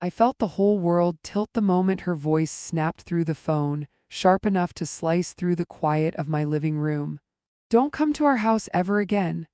I felt the whole world tilt the moment her voice snapped through the phone, sharp enough to slice through the quiet of my living room. "Don't come to our house ever again."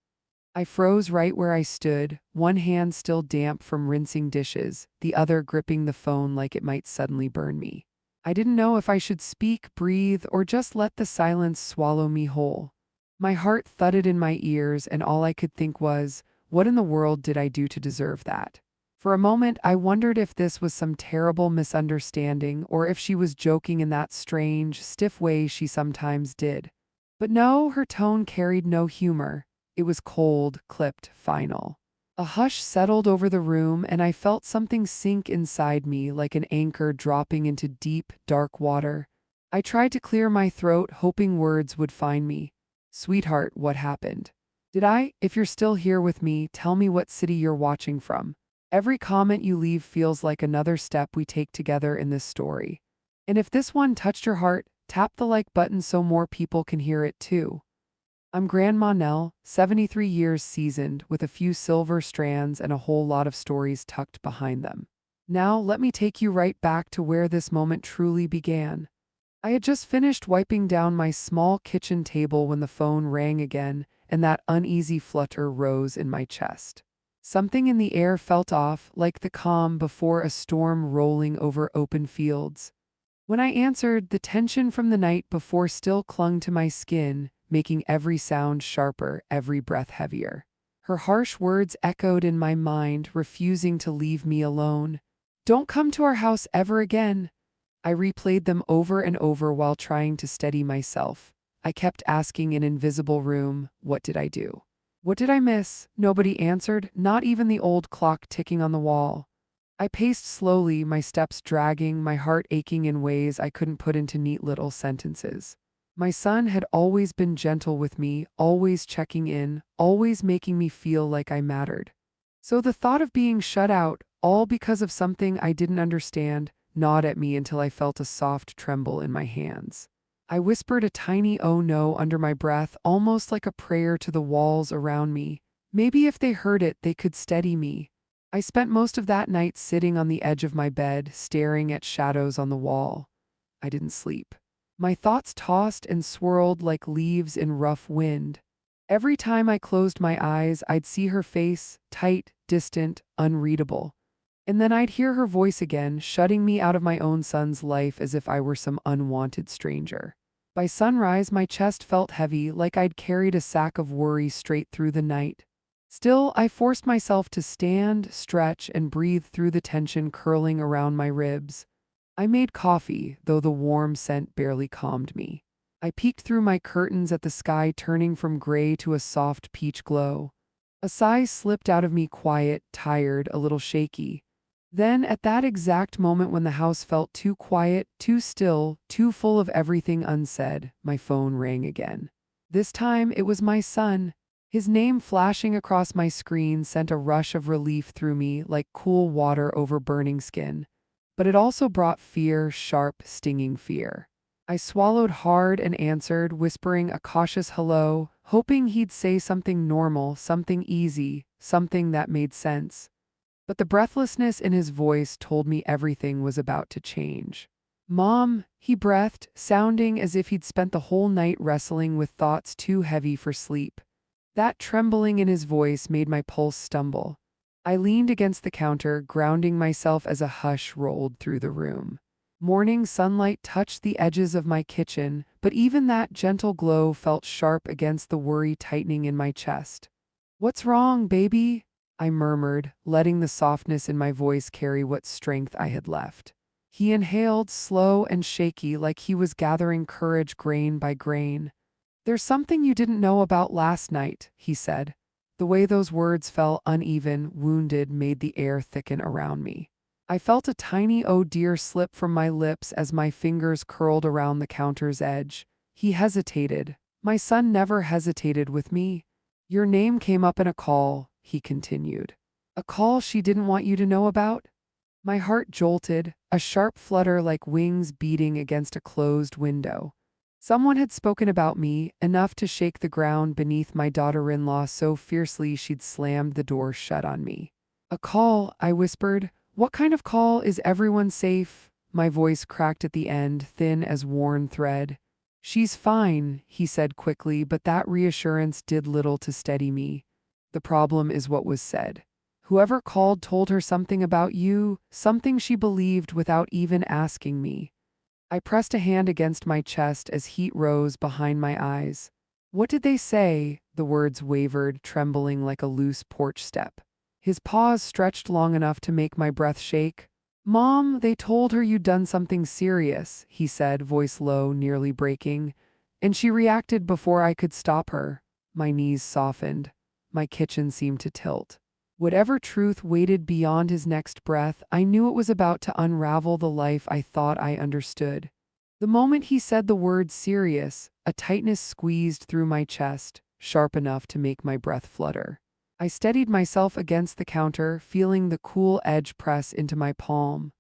I froze right where I stood, one hand still damp from rinsing dishes, the other gripping the phone like it might suddenly burn me. I didn't know if I should speak, breathe, or just let the silence swallow me whole. My heart thudded in my ears, and all I could think was, what in the world did I do to deserve that? For a moment, I wondered if this was some terrible misunderstanding or if she was joking in that strange, stiff way she sometimes did. But no, her tone carried no humor. It was cold, clipped, final. A hush settled over the room, and I felt something sink inside me like an anchor dropping into deep, dark water. I tried to clear my throat, hoping words would find me. "Sweetheart, what happened?" If you're still here with me, tell me what city you're watching from. Every comment you leave feels like another step we take together in this story. And if this one touched your heart, tap the like button so more people can hear it too. I'm Grandma Nell, 73 years seasoned, with a few silver strands and a whole lot of stories tucked behind them. Now, let me take you right back to where this moment truly began. I had just finished wiping down my small kitchen table when the phone rang again, and that uneasy flutter rose in my chest. Something in the air felt off, like the calm before a storm rolling over open fields. When I answered, the tension from the night before still clung to my skin, making every sound sharper, every breath heavier. Her harsh words echoed in my mind, refusing to leave me alone. "Don't come to our house ever again." I replayed them over and over while trying to steady myself. I kept asking an invisible room, what did I do? What did I miss? Nobody answered, not even the old clock ticking on the wall. I paced slowly, my steps dragging, my heart aching in ways I couldn't put into neat little sentences. My son had always been gentle with me, always checking in, always making me feel like I mattered. So the thought of being shut out, all because of something I didn't understand, gnawed at me until I felt a soft tremble in my hands. I whispered a tiny "oh no" under my breath, almost like a prayer to the walls around me. Maybe if they heard it, they could steady me. I spent most of that night sitting on the edge of my bed, staring at shadows on the wall. I didn't sleep. My thoughts tossed and swirled like leaves in rough wind. Every time I closed my eyes, I'd see her face, tight, distant, unreadable. And then I'd hear her voice again, shutting me out of my own son's life as if I were some unwanted stranger. By sunrise, my chest felt heavy, like I'd carried a sack of worry straight through the night. Still, I forced myself to stand, stretch, and breathe through the tension curling around my ribs. I made coffee, though the warm scent barely calmed me. I peeked through my curtains at the sky turning from gray to a soft peach glow. A sigh slipped out of me, quiet, tired, a little shaky. Then, at that exact moment when the house felt too quiet, too still, too full of everything unsaid, my phone rang again. This time, it was my son. His name flashing across my screen sent a rush of relief through me like cool water over burning skin. But it also brought fear, sharp, stinging fear. I swallowed hard and answered, whispering a cautious hello, hoping he'd say something normal, something easy, something that made sense. But the breathlessness in his voice told me everything was about to change. "Mom," he breathed, sounding as if he'd spent the whole night wrestling with thoughts too heavy for sleep. That trembling in his voice made my pulse stumble. I leaned against the counter, grounding myself as a hush rolled through the room. Morning sunlight touched the edges of my kitchen, but even that gentle glow felt sharp against the worry tightening in my chest. "What's wrong, baby?" I murmured, letting the softness in my voice carry what strength I had left. He inhaled, slow and shaky, like he was gathering courage grain by grain. "There's something you didn't know about last night," he said. The way those words fell, uneven, wounded, made the air thicken around me. I felt a tiny "oh dear" slip from my lips as my fingers curled around the counter's edge. He hesitated. My son never hesitated with me. "Your name came up in a call," he continued. "A call she didn't want you to know about?" My heart jolted, a sharp flutter like wings beating against a closed window. Someone had spoken about me, enough to shake the ground beneath my daughter-in-law so fiercely she'd slammed the door shut on me. "A call," I whispered. What kind of call? Is everyone safe? My voice cracked at the end, thin as worn thread. She's fine, he said quickly, but that reassurance did little to steady me. The problem is what was said. Whoever called told her something about you, something she believed without even asking me. I pressed a hand against my chest as heat rose behind my eyes. What did they say? The words wavered, trembling like a loose porch step. His pause stretched long enough to make my breath shake. Mom, they told her you'd done something serious, he said, voice low, nearly breaking. And she reacted before I could stop her. My knees softened. My kitchen seemed to tilt. Whatever truth waited beyond his next breath, I knew it was about to unravel the life I thought I understood. The moment he said the word serious, a tightness squeezed through my chest, sharp enough to make my breath flutter. I steadied myself against the counter, feeling the cool edge press into my palm.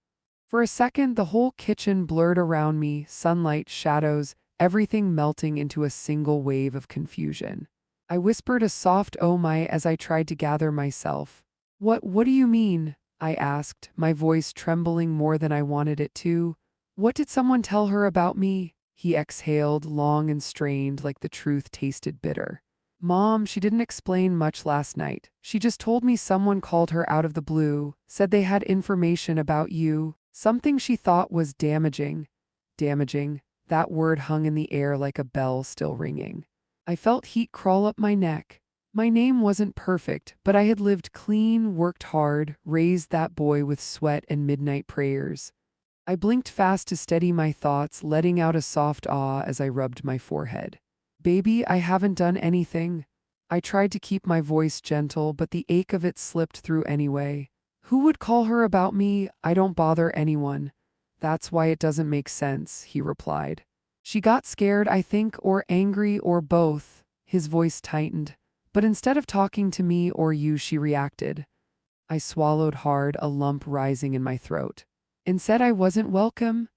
For a second, the whole kitchen blurred around me, sunlight, shadows, everything melting into a single wave of confusion. I whispered a soft "oh my" as I tried to gather myself. What do you mean?" I asked, my voice trembling more than I wanted it to. "What did someone tell her about me?" He exhaled, long and strained, like the truth tasted bitter. "Mom, she didn't explain much last night. She just told me someone called her out of the blue, said they had information about you, something she thought was damaging." Damaging. That word hung in the air like a bell still ringing. I felt heat crawl up my neck. My name wasn't perfect, but I had lived clean, worked hard, raised that boy with sweat and midnight prayers. I blinked fast to steady my thoughts, letting out a soft ah as I rubbed my forehead. "Baby, I haven't done anything." I tried to keep my voice gentle, but the ache of it slipped through anyway. "Who would call her about me? I don't bother anyone." "That's why it doesn't make sense," he replied. "She got scared, I think, or angry, or both." His voice tightened. "But instead of talking to me or you, she reacted." I swallowed hard, a lump rising in my throat. "And said I wasn't welcome?"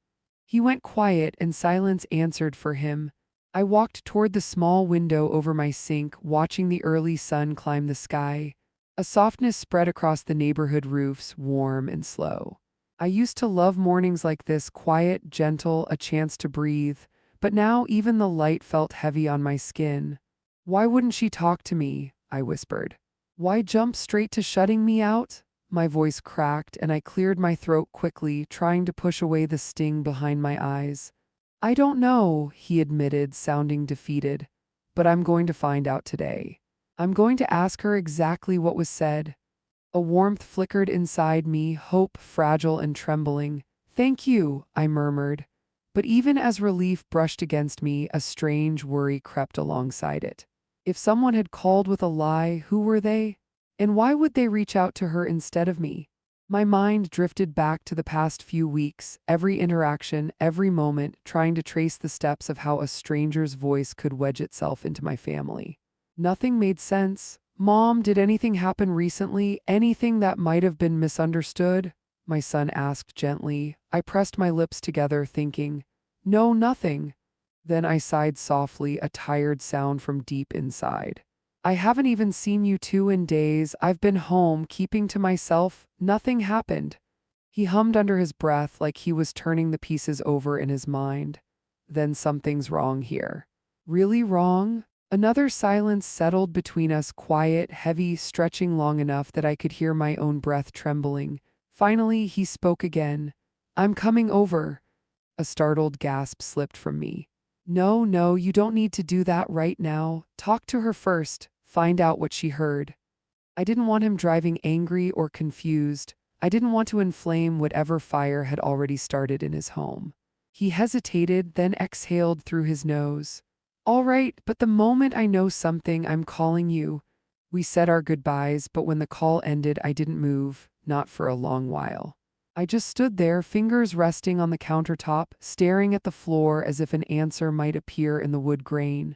He went quiet, and silence answered for him. I walked toward the small window over my sink, watching the early sun climb the sky. A softness spread across the neighborhood roofs, warm and slow. I used to love mornings like this, quiet, gentle, a chance to breathe. But now even the light felt heavy on my skin. "Why wouldn't she talk to me?" I whispered. "Why jump straight to shutting me out?" My voice cracked, and I cleared my throat quickly, trying to push away the sting behind my eyes. "I don't know," he admitted, sounding defeated. "But I'm going to find out today. I'm going to ask her exactly what was said." A warmth flickered inside me, hope fragile and trembling. "Thank you," I murmured. But even as relief brushed against me, a strange worry crept alongside it. If someone had called with a lie, who were they? And why would they reach out to her instead of me? My mind drifted back to the past few weeks, every interaction, every moment, trying to trace the steps of how a stranger's voice could wedge itself into my family. Nothing made sense. "Mom, did anything happen recently? Anything that might have been misunderstood?" My son asked gently. I pressed my lips together, thinking, "No, nothing." Then I sighed softly, a tired sound from deep inside. "I haven't even seen you two in days. I've been home, keeping to myself. Nothing happened." He hummed under his breath like he was turning the pieces over in his mind. "Then something's wrong here." "Really wrong?" Another silence settled between us, quiet, heavy, stretching long enough that I could hear my own breath trembling. Finally, he spoke again. "I'm coming over." A startled gasp slipped from me. "No, no, you don't need to do that right now. Talk to her first. Find out what she heard." I didn't want him driving angry or confused. I didn't want to inflame whatever fire had already started in his home. He hesitated, then exhaled through his nose. "All right, but the moment I know something, I'm calling you." We said our goodbyes, but when the call ended, I didn't move, not for a long while. I just stood there, fingers resting on the countertop, staring at the floor as if an answer might appear in the wood grain.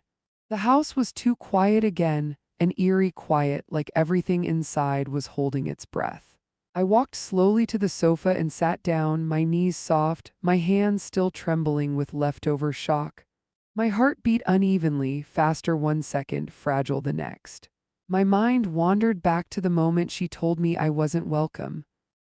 The house was too quiet again, an eerie quiet, like everything inside was holding its breath. I walked slowly to the sofa and sat down, my knees soft, my hands still trembling with leftover shock. My heart beat unevenly, faster one second, fragile the next. My mind wandered back to the moment she told me I wasn't welcome.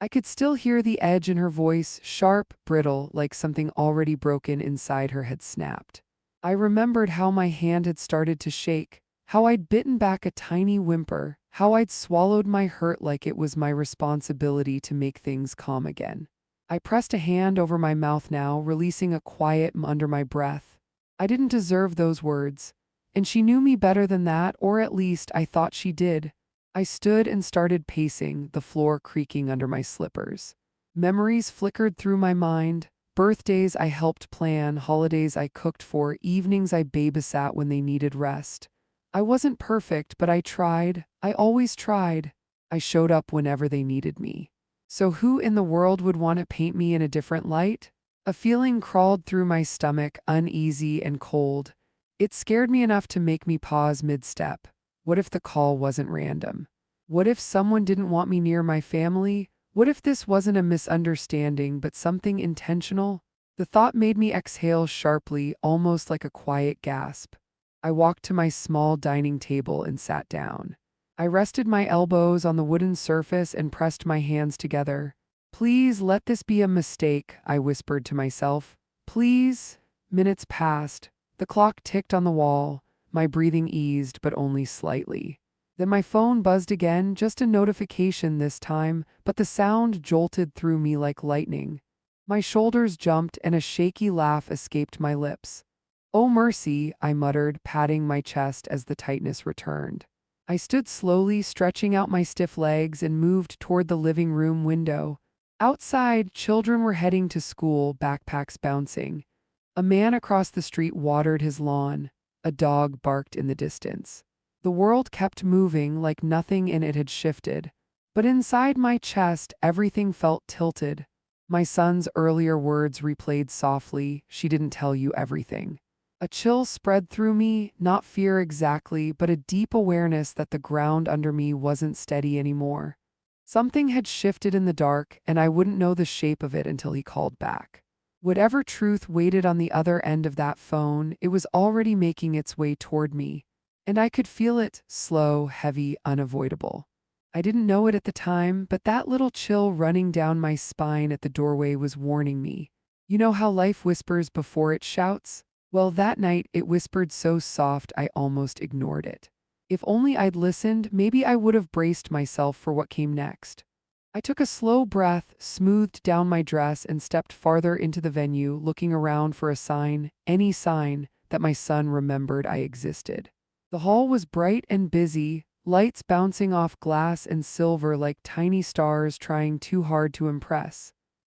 I could still hear the edge in her voice, sharp, brittle, like something already broken inside her had snapped. I remembered how my hand had started to shake, how I'd bitten back a tiny whimper, how I'd swallowed my hurt like it was my responsibility to make things calm again. I pressed a hand over my mouth now, releasing a quiet under my breath. I didn't deserve those words, and she knew me better than that, or at least I thought she did. I stood and started pacing, the floor creaking under my slippers. Memories flickered through my mind. Birthdays I helped plan, holidays I cooked for, evenings I babysat when they needed rest. I wasn't perfect, but I tried. I always tried. I showed up whenever they needed me. So who in the world would want to paint me in a different light? A feeling crawled through my stomach, uneasy and cold. It scared me enough to make me pause mid-step. What if the call wasn't random? What if someone didn't want me near my family? What if this wasn't a misunderstanding but something intentional? The thought made me exhale sharply, almost like a quiet gasp. I walked to my small dining table and sat down. I rested my elbows on the wooden surface and pressed my hands together. Please let this be a mistake, I whispered to myself. Please. Minutes passed. The clock ticked on the wall. My breathing eased, but only slightly. Then my phone buzzed again, just a notification this time, but the sound jolted through me like lightning. My shoulders jumped and a shaky laugh escaped my lips. Oh mercy, I muttered, patting my chest as the tightness returned. I stood slowly, stretching out my stiff legs, and moved toward the living room window. Outside, children were heading to school, backpacks bouncing. A man across the street watered his lawn. A dog barked in the distance. The world kept moving like nothing in it had shifted. But inside my chest, everything felt tilted. My son's earlier words replayed softly, "She didn't tell you everything." A chill spread through me, not fear exactly, but a deep awareness that the ground under me wasn't steady anymore. Something had shifted in the dark, and I wouldn't know the shape of it until he called back. Whatever truth waited on the other end of that phone, it was already making its way toward me. And I could feel it, slow, heavy, unavoidable. I didn't know it at the time, but that little chill running down my spine at the doorway was warning me. You know how life whispers before it shouts? Well, that night it whispered so soft I almost ignored it. If only I'd listened, maybe I would have braced myself for what came next. I took a slow breath, smoothed down my dress, and stepped farther into the venue, looking around for a sign, any sign, that my son remembered I existed. The hall was bright and busy, lights bouncing off glass and silver like tiny stars trying too hard to impress.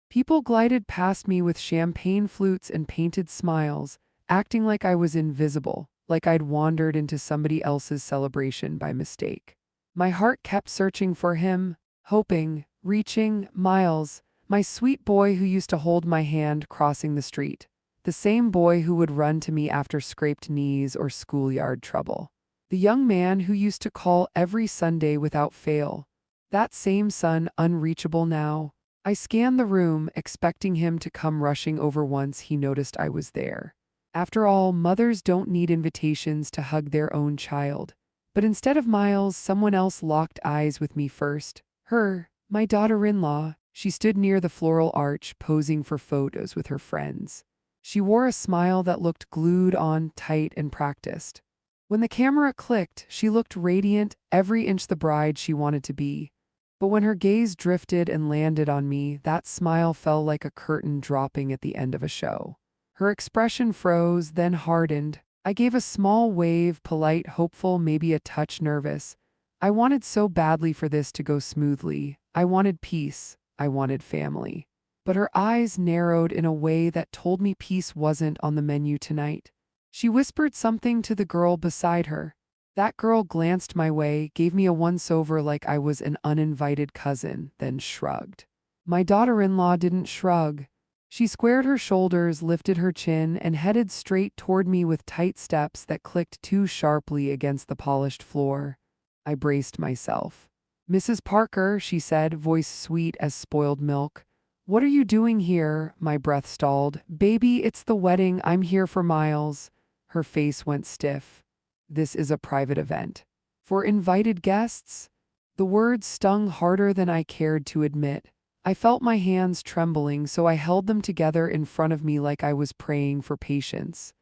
People glided past me with champagne flutes and painted smiles, acting like I was invisible, like I'd wandered into somebody else's celebration by mistake. My heart kept searching for him, hoping, reaching. Miles, my sweet boy who used to hold my hand crossing the street. The same boy who would run to me after scraped knees or schoolyard trouble. The young man who used to call every Sunday without fail. That same son, unreachable now. I scanned the room, expecting him to come rushing over once he noticed I was there. After all, mothers don't need invitations to hug their own child. But instead of Miles, someone else locked eyes with me first. Her, my daughter-in-law. She stood near the floral arch, posing for photos with her friends. She wore a smile that looked glued on, tight and practiced. When the camera clicked, she looked radiant, every inch the bride she wanted to be. But when her gaze drifted and landed on me, that smile fell like a curtain dropping at the end of a show. Her expression froze, then hardened. I gave a small wave, polite, hopeful, maybe a touch nervous. I wanted so badly for this to go smoothly. I wanted peace. I wanted family. But her eyes narrowed in a way that told me peace wasn't on the menu tonight. She whispered something to the girl beside her. That girl glanced my way, gave me a once-over like I was an uninvited cousin, then shrugged. My daughter-in-law didn't shrug. She squared her shoulders, lifted her chin, and headed straight toward me with tight steps that clicked too sharply against the polished floor. I braced myself. "Mrs. Parker," she said, voice sweet as spoiled milk. "What are you doing here?" My breath stalled. "Baby, it's the wedding. I'm here for Miles." Her face went stiff. "This is a private event. For invited guests?" The words stung harder than I cared to admit. I felt my hands trembling, so I held them together in front of me like I was praying for patience.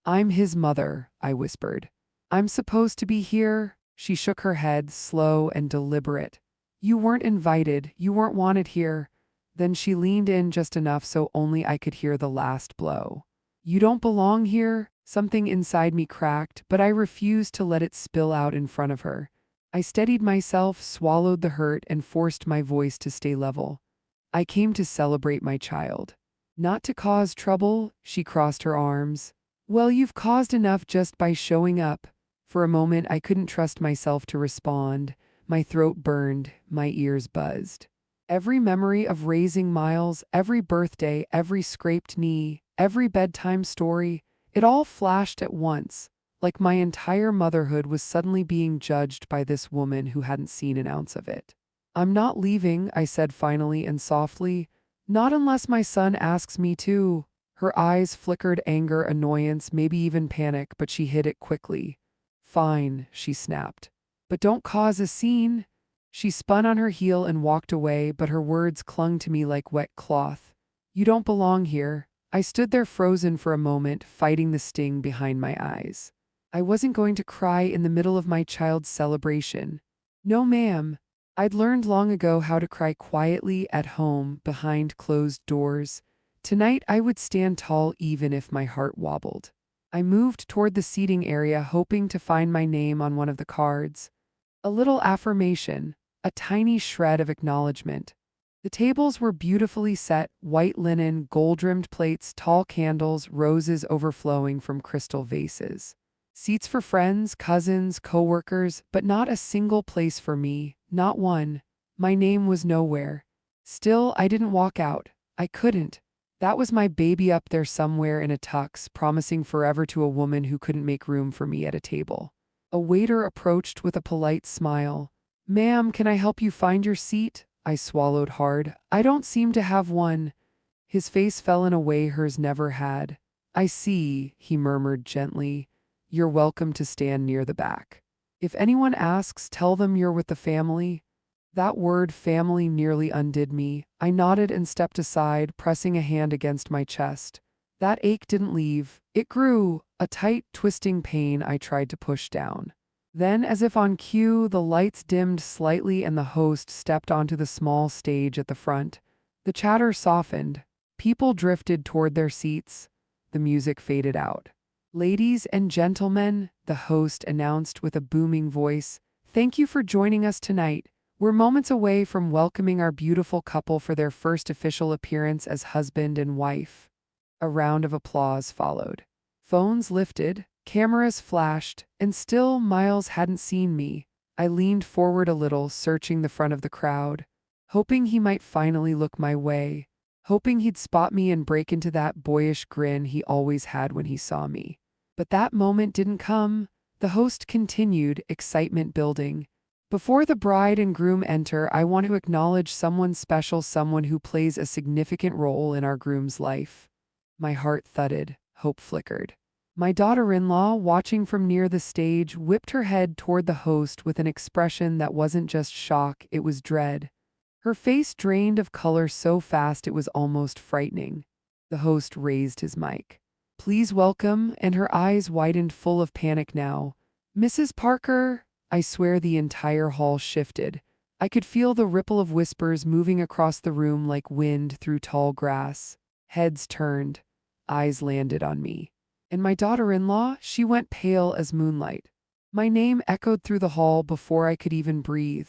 I'm his mother, I whispered. I'm supposed to be here. She shook her head, slow and deliberate. You weren't invited, you weren't wanted here. Then she leaned in just enough so only I could hear the last blow. You don't belong here. Something inside me cracked, but I refused to let it spill out in front of her. I steadied myself, swallowed the hurt, and forced my voice to stay level. I came to celebrate my child. Not to cause trouble, she crossed her arms. Well, you've caused enough just by showing up. For a moment, I couldn't trust myself to respond. My throat burned, my ears buzzed. Every memory of raising Miles, every birthday, every scraped knee, every bedtime story, it all flashed at once, like my entire motherhood was suddenly being judged by this woman who hadn't seen an ounce of it. I'm not leaving, I said finally and softly. Not unless my son asks me to. Her eyes flickered anger, annoyance, maybe even panic, but she hid it quickly. Fine, she snapped. But don't cause a scene. She spun on her heel and walked away, but her words clung to me like wet cloth. You don't belong here. I stood there frozen for a moment, fighting the sting behind my eyes. I wasn't going to cry in the middle of my child's celebration. No, ma'am. I'd learned long ago how to cry quietly at home, behind closed doors. Tonight I would stand tall even if my heart wobbled. I moved toward the seating area, hoping to find my name on one of the cards. A little affirmation, a tiny shred of acknowledgement. The tables were beautifully set, white linen, gold-rimmed plates, tall candles, roses overflowing from crystal vases. Seats for friends, cousins, co-workers, but not a single place for me, not one. My name was nowhere. Still, I didn't walk out. I couldn't. That was my baby up there somewhere in a tux, promising forever to a woman who couldn't make room for me at a table. A waiter approached with a polite smile. Ma'am, can I help you find your seat? I swallowed hard. I don't seem to have one. His face fell in a way hers never had. I see, he murmured gently. You're welcome to stand near the back. If anyone asks, tell them you're with the family. That word family nearly undid me. I nodded and stepped aside, pressing a hand against my chest. That ache didn't leave. It grew, a tight, twisting pain I tried to push down. Then, as if on cue, the lights dimmed slightly and the host stepped onto the small stage at the front. The chatter softened. People drifted toward their seats. The music faded out. Ladies and gentlemen, the host announced with a booming voice, thank you for joining us tonight. We're moments away from welcoming our beautiful couple for their first official appearance as husband and wife. A round of applause followed. Phones lifted, cameras flashed, and still Miles hadn't seen me. I leaned forward a little, searching the front of the crowd, hoping he might finally look my way, hoping he'd spot me and break into that boyish grin he always had when he saw me. But that moment didn't come. The host continued, excitement building. Before the bride and groom enter, I want to acknowledge someone special, someone who plays a significant role in our groom's life. My heart thudded, hope flickered. My daughter-in-law, watching from near the stage, whipped her head toward the host with an expression that wasn't just shock, it was dread. Her face drained of color so fast it was almost frightening. The host raised his mic. Please welcome, and her eyes widened full of panic now. Mrs. Parker. I swear the entire hall shifted. I could feel the ripple of whispers moving across the room like wind through tall grass. Heads turned. Eyes landed on me. And my daughter-in-law, she went pale as moonlight. My name echoed through the hall before I could even breathe.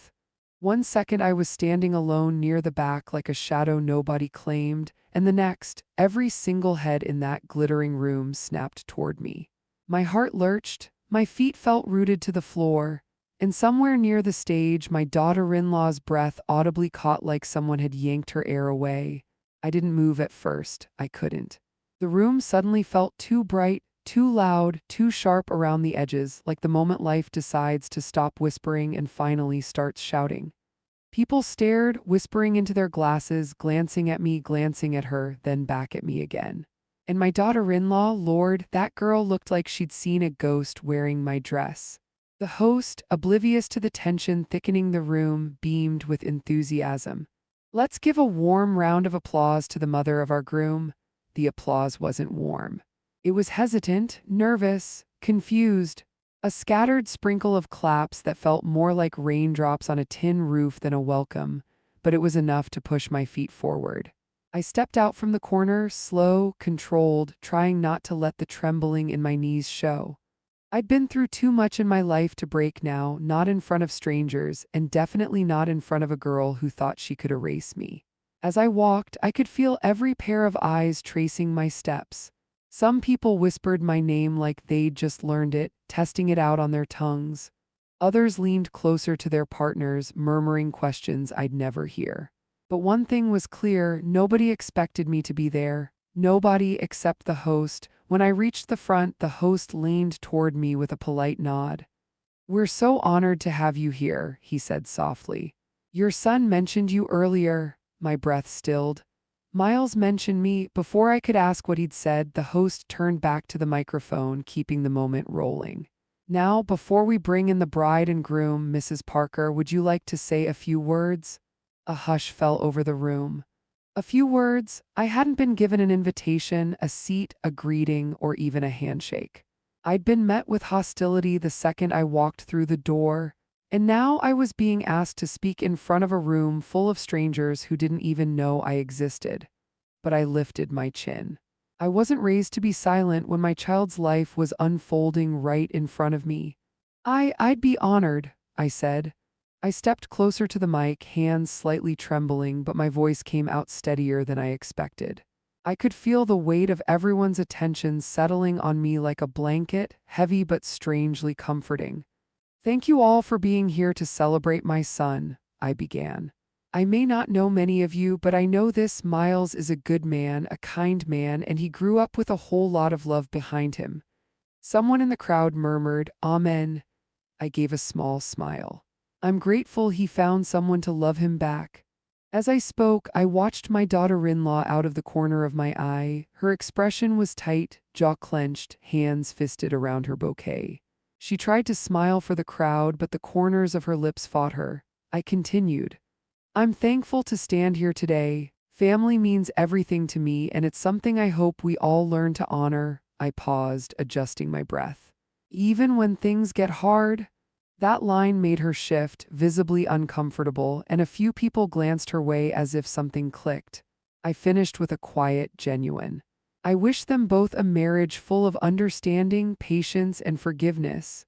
1 second I was standing alone near the back like a shadow nobody claimed, and the next, every single head in that glittering room snapped toward me. My heart lurched, my feet felt rooted to the floor, and somewhere near the stage my daughter-in-law's breath audibly caught like someone had yanked her air away. I didn't move at first, I couldn't. The room suddenly felt too bright, too loud, too sharp around the edges, like the moment life decides to stop whispering and finally starts shouting. People stared, whispering into their glasses, glancing at me, glancing at her, then back at me again. And my daughter-in-law, Lord, that girl looked like she'd seen a ghost wearing my dress. The host, oblivious to the tension thickening the room, beamed with enthusiasm. Let's give a warm round of applause to the mother of our groom. The applause wasn't warm. It was hesitant, nervous, confused, a scattered sprinkle of claps that felt more like raindrops on a tin roof than a welcome, but it was enough to push my feet forward. I stepped out from the corner, slow, controlled, trying not to let the trembling in my knees show. I'd been through too much in my life to break now, not in front of strangers, and definitely not in front of a girl who thought she could erase me. As I walked, I could feel every pair of eyes tracing my steps. Some people whispered my name like they'd just learned it, testing it out on their tongues. Others leaned closer to their partners, murmuring questions I'd never hear. But one thing was clear, nobody expected me to be there. Nobody except the host. When I reached the front, the host leaned toward me with a polite nod. "We're so honored to have you here," he said softly. "Your son mentioned you earlier." My breath stilled. Miles mentioned me. Before I could ask what he'd said, the host turned back to the microphone, keeping the moment rolling. "Now, before we bring in the bride and groom, Mrs. Parker, would you like to say a few words?" A hush fell over the room. A few words. I hadn't been given an invitation, a seat, a greeting, or even a handshake. I'd been met with hostility the second I walked through the door, and now I was being asked to speak in front of a room full of strangers who didn't even know I existed. But I lifted my chin. I wasn't raised to be silent when my child's life was unfolding right in front of me. I'd be honored," I said. I stepped closer to the mic, hands slightly trembling, but my voice came out steadier than I expected. I could feel the weight of everyone's attention settling on me like a blanket, heavy but strangely comforting. "Thank you all for being here to celebrate my son," I began. "I may not know many of you, but I know this: Miles is a good man, a kind man, and he grew up with a whole lot of love behind him." Someone in the crowd murmured, "Amen." I gave a small smile. I'm grateful he found someone to love him back. As I spoke, I watched my daughter-in-law out of the corner of my eye. Her expression was tight, jaw clenched, hands fisted around her bouquet. She tried to smile for the crowd, but the corners of her lips fought her. I continued. "I'm thankful to stand here today. Family means everything to me, and it's something I hope we all learn to honor." I paused, adjusting my breath. "Even when things get hard?" That line made her shift, visibly uncomfortable, and a few people glanced her way as if something clicked. I finished with a quiet, genuine, "I wish them both a marriage full of understanding, patience, and forgiveness."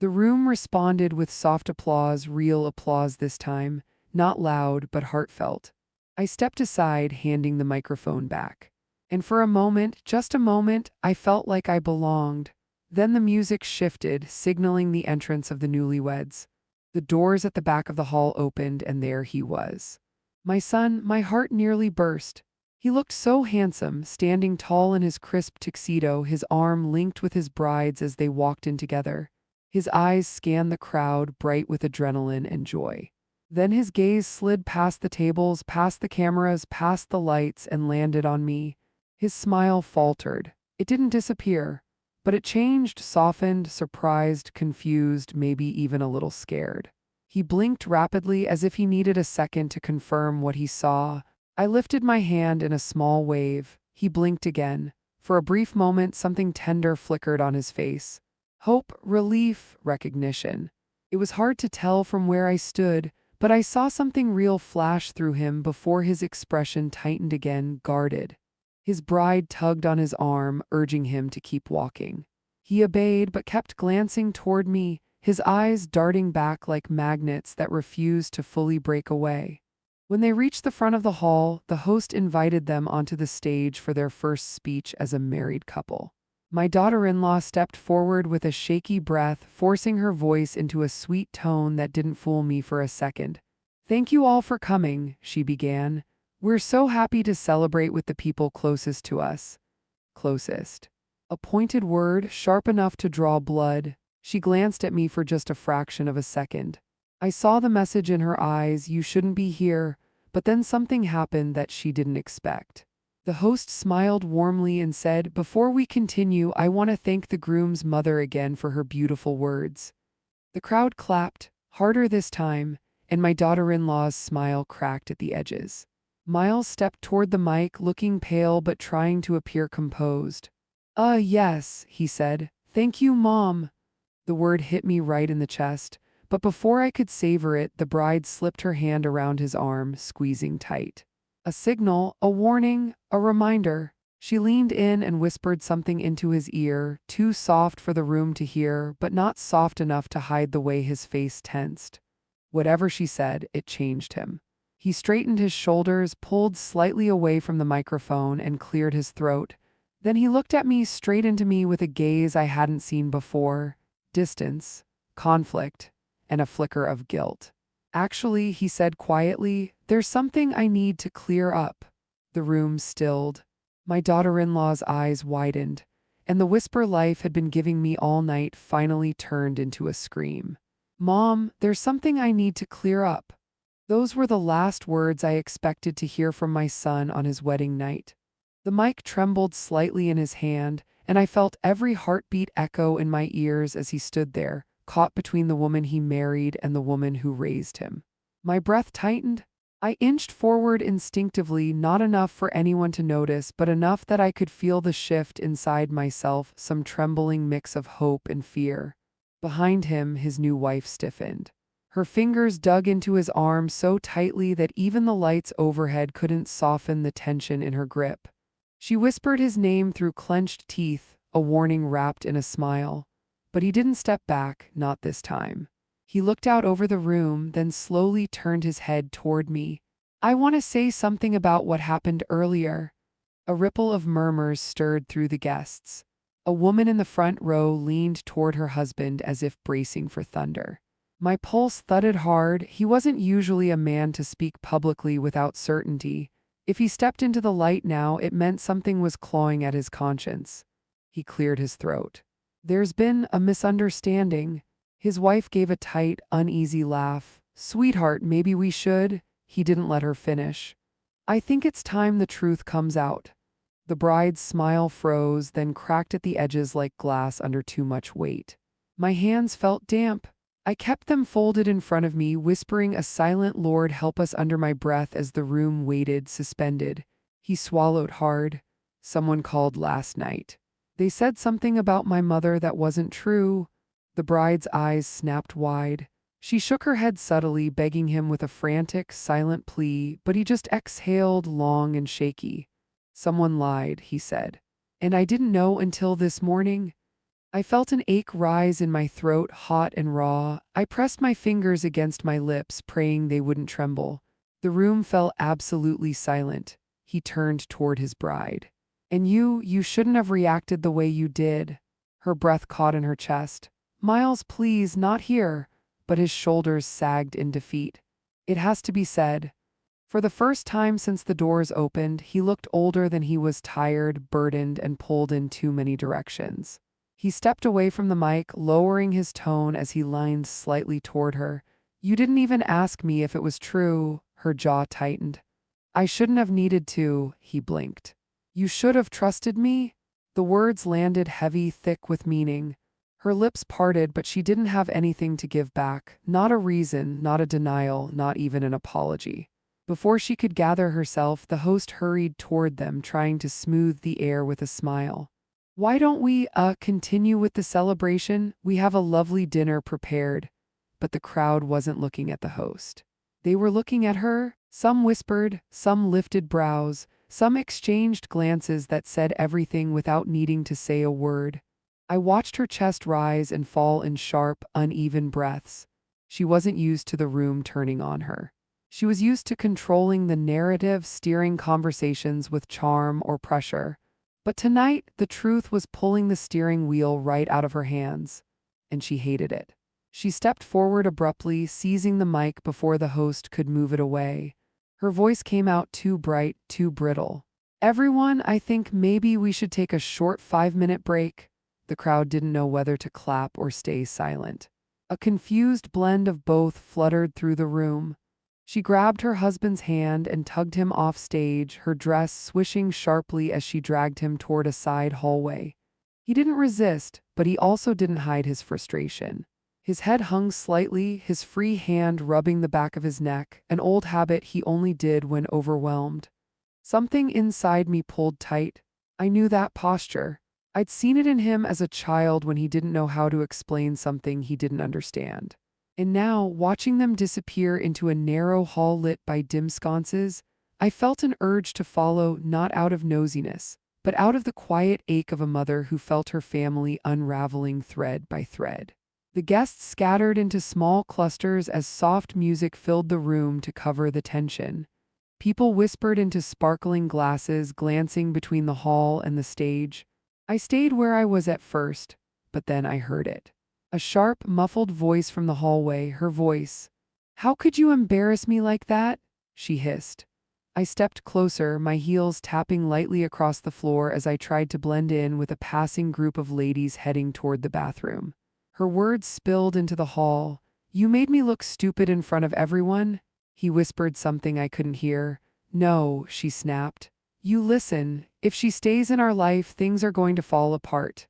The room responded with soft applause, real applause this time, not loud but heartfelt. I stepped aside, handing the microphone back. And for a moment, just a moment, I felt like I belonged. Then the music shifted, signaling the entrance of the newlyweds. The doors at the back of the hall opened, and there he was. My son. My heart nearly burst. He looked so handsome, standing tall in his crisp tuxedo, his arm linked with his bride's as they walked in together. His eyes scanned the crowd, bright with adrenaline and joy. Then his gaze slid past the tables, past the cameras, past the lights, and landed on me. His smile faltered. It didn't disappear. But it changed, softened, surprised, confused, maybe even a little scared. He blinked rapidly as if he needed a second to confirm what he saw. I lifted my hand in a small wave. He blinked again. For a brief moment, something tender flickered on his face. Hope, relief, recognition. It was hard to tell from where I stood, but I saw something real flash through him before his expression tightened again, guarded. His bride tugged on his arm, urging him to keep walking. He obeyed but kept glancing toward me, his eyes darting back like magnets that refused to fully break away. When they reached the front of the hall, the host invited them onto the stage for their first speech as a married couple. My daughter-in-law stepped forward with a shaky breath, forcing her voice into a sweet tone that didn't fool me for a second. "Thank you all for coming," she began. "We're so happy to celebrate with the people closest to us." Closest. A pointed word, sharp enough to draw blood. She glanced at me for just a fraction of a second. I saw the message in her eyes: you shouldn't be here, but then something happened that she didn't expect. The host smiled warmly and said, "Before we continue, I want to thank the groom's mother again for her beautiful words." The crowd clapped, harder this time, and my daughter-in-law's smile cracked at the edges. Miles stepped toward the mic, looking pale but trying to appear composed. Yes, he said. Thank you, Mom. The word hit me right in the chest, but before I could savor it, the bride slipped her hand around his arm, squeezing tight. A signal, a warning, a reminder. She leaned in and whispered something into his ear, too soft for the room to hear, but not soft enough to hide the way his face tensed. Whatever she said, it changed him. He straightened his shoulders, pulled slightly away from the microphone, and cleared his throat. Then he looked at me, straight into me, with a gaze I hadn't seen before. Distance, conflict, and a flicker of guilt. Actually, he said quietly, there's something I need to clear up. The room stilled. My daughter-in-law's eyes widened, and the whisper life had been giving me all night finally turned into a scream. Mom, there's something I need to clear up. Those were the last words I expected to hear from my son on his wedding night. The mic trembled slightly in his hand, and I felt every heartbeat echo in my ears as he stood there, caught between the woman he married and the woman who raised him. My breath tightened. I inched forward instinctively, not enough for anyone to notice, but enough that I could feel the shift inside myself, some trembling mix of hope and fear. Behind him, his new wife stiffened. Her fingers dug into his arm so tightly that even the lights overhead couldn't soften the tension in her grip. She whispered his name through clenched teeth, a warning wrapped in a smile. But he didn't step back, not this time. He looked out over the room, then slowly turned his head toward me. I want to say something about what happened earlier. A ripple of murmurs stirred through the guests. A woman in the front row leaned toward her husband as if bracing for thunder. My pulse thudded hard. He wasn't usually a man to speak publicly without certainty. If he stepped into the light now, it meant something was clawing at his conscience. He cleared his throat. There's been a misunderstanding. His wife gave a tight, uneasy laugh. Sweetheart, maybe we should. He didn't let her finish. I think it's time the truth comes out. The bride's smile froze, then cracked at the edges like glass under too much weight. My hands felt damp. I kept them folded in front of me, whispering a silent Lord help us under my breath as the room waited, suspended. He swallowed hard. Someone called last night. They said something about my mother that wasn't true. The bride's eyes snapped wide. She shook her head subtly, begging him with a frantic, silent plea, but he just exhaled, long and shaky. Someone lied, he said. And I didn't know until this morning. I felt an ache rise in my throat, hot and raw. I pressed my fingers against my lips, praying they wouldn't tremble. The room fell absolutely silent. He turned toward his bride. And you shouldn't have reacted the way you did. Her breath caught in her chest. Miles, please, not here. But his shoulders sagged in defeat. It has to be said. For the first time since the doors opened, he looked older than he was, tired, burdened, and pulled in too many directions. He stepped away from the mic, lowering his tone as he leaned slightly toward her. You didn't even ask me if it was true. Her jaw tightened. I shouldn't have needed to, he blinked. You should have trusted me? The words landed heavy, thick with meaning. Her lips parted, but she didn't have anything to give back. Not a reason, not a denial, not even an apology. Before she could gather herself, the host hurried toward them, trying to smooth the air with a smile. Why don't we, continue with the celebration? We have a lovely dinner prepared. But the crowd wasn't looking at the host. They were looking at her. Some whispered, some lifted brows, some exchanged glances that said everything without needing to say a word. I watched her chest rise and fall in sharp, uneven breaths. She wasn't used to the room turning on her. She was used to controlling the narrative, steering conversations with charm or pressure. But tonight, the truth was pulling the steering wheel right out of her hands, and she hated it. She stepped forward abruptly, seizing the mic before the host could move it away. Her voice came out too bright, too brittle. Everyone, I think maybe we should take a short 5-minute break. The crowd didn't know whether to clap or stay silent. A confused blend of both fluttered through the room. She grabbed her husband's hand and tugged him off stage, her dress swishing sharply as she dragged him toward a side hallway. He didn't resist, but he also didn't hide his frustration. His head hung slightly, his free hand rubbing the back of his neck, an old habit he only did when overwhelmed. Something inside me pulled tight. I knew that posture. I'd seen it in him as a child when he didn't know how to explain something he didn't understand. And now, watching them disappear into a narrow hall lit by dim sconces, I felt an urge to follow, not out of nosiness, but out of the quiet ache of a mother who felt her family unraveling thread by thread. The guests scattered into small clusters as soft music filled the room to cover the tension. People whispered into sparkling glasses, glancing between the hall and the stage. I stayed where I was at first, but then I heard it. A sharp, muffled voice from the hallway, her voice. "How could you embarrass me like that?" she hissed. I stepped closer, my heels tapping lightly across the floor as I tried to blend in with a passing group of ladies heading toward the bathroom. Her words spilled into the hall. "You made me look stupid in front of everyone?" He whispered something I couldn't hear. "No," she snapped. "You listen. If she stays in our life, things are going to fall apart."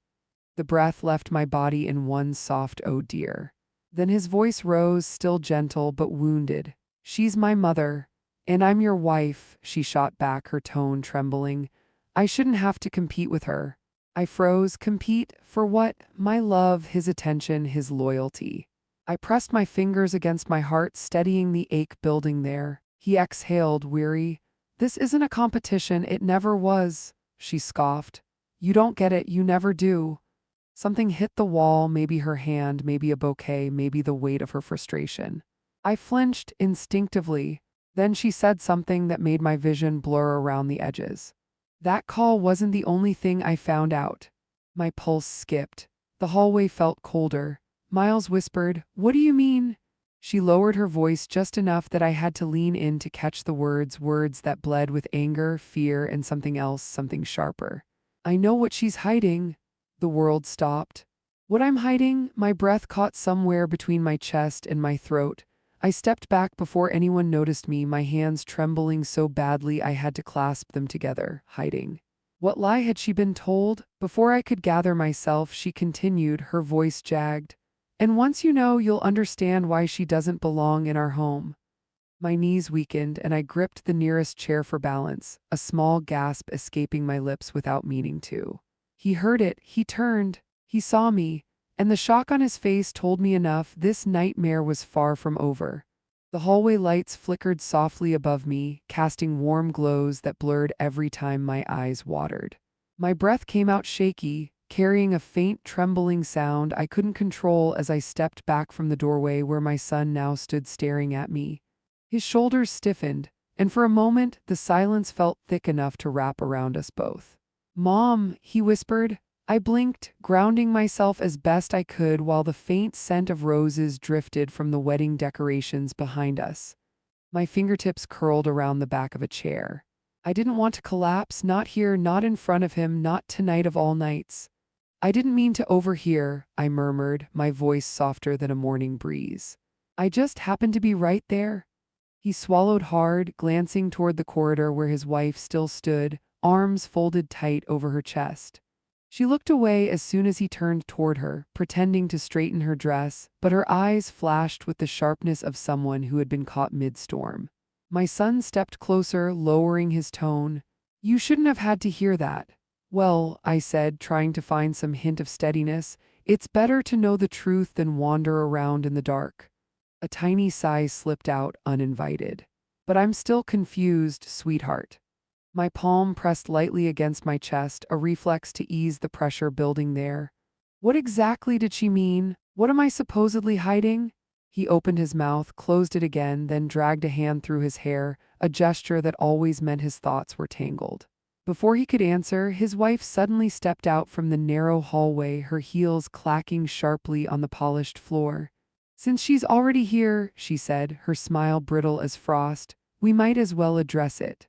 The breath left my body in one soft "oh dear." Then his voice rose, still gentle but wounded. "She's my mother. And I'm your wife," she shot back, her tone trembling. "I shouldn't have to compete with her." I froze. Compete? For what? My love, his attention, his loyalty. I pressed my fingers against my heart, steadying the ache building there. He exhaled, weary. "This isn't a competition, it never was," she scoffed. "You don't get it, you never do." Something hit the wall, maybe her hand, maybe a bouquet, maybe the weight of her frustration. I flinched instinctively. Then she said something that made my vision blur around the edges. That call wasn't the only thing I found out. My pulse skipped. The hallway felt colder. Miles whispered, "What do you mean?" She lowered her voice just enough that I had to lean in to catch the words that bled with anger, fear, and something else, something sharper. "I know what she's hiding." The world stopped. "What I'm hiding?" My breath caught somewhere between my chest and my throat. I stepped back before anyone noticed me, my hands trembling so badly I had to clasp them together. Hiding. What lie had she been told? Before I could gather myself, she continued, her voice jagged. "And once you know, you'll understand why she doesn't belong in our home." My knees weakened and I gripped the nearest chair for balance, a small gasp escaping my lips without meaning to. He heard it, he turned, he saw me, and the shock on his face told me enough. This nightmare was far from over. The hallway lights flickered softly above me, casting warm glows that blurred every time my eyes watered. My breath came out shaky, carrying a faint trembling sound I couldn't control as I stepped back from the doorway where my son now stood staring at me. His shoulders stiffened, and for a moment the silence felt thick enough to wrap around us both. "Mom," he whispered. I blinked, grounding myself as best I could while the faint scent of roses drifted from the wedding decorations behind us. My fingertips curled around the back of a chair. I didn't want to collapse, not here, not in front of him, not tonight of all nights. "I didn't mean to overhear," I murmured, my voice softer than a morning breeze. "I just happened to be right there." He swallowed hard, glancing toward the corridor where his wife still stood, arms folded tight over her chest. She looked away as soon as he turned toward her, pretending to straighten her dress, but her eyes flashed with the sharpness of someone who had been caught mid-storm. My son stepped closer, lowering his tone. "You shouldn't have had to hear that." "Well," I said, trying to find some hint of steadiness, "it's better to know the truth than wander around in the dark." A tiny sigh slipped out, uninvited. "But I'm still confused, sweetheart." My palm pressed lightly against my chest, a reflex to ease the pressure building there. "What exactly did she mean? What am I supposedly hiding?" He opened his mouth, closed it again, then dragged a hand through his hair, a gesture that always meant his thoughts were tangled. Before he could answer, his wife suddenly stepped out from the narrow hallway, her heels clacking sharply on the polished floor. "Since she's already here," she said, her smile brittle as frost, "we might as well address it."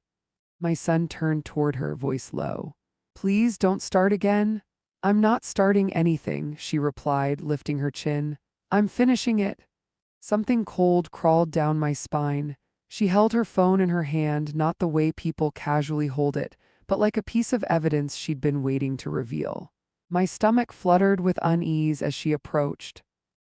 My son turned toward her, voice low. "Please don't start again." "I'm not starting anything," she replied, lifting her chin. "I'm finishing it." Something cold crawled down my spine. She held her phone in her hand, not the way people casually hold it, but like a piece of evidence she'd been waiting to reveal. My stomach fluttered with unease as she approached.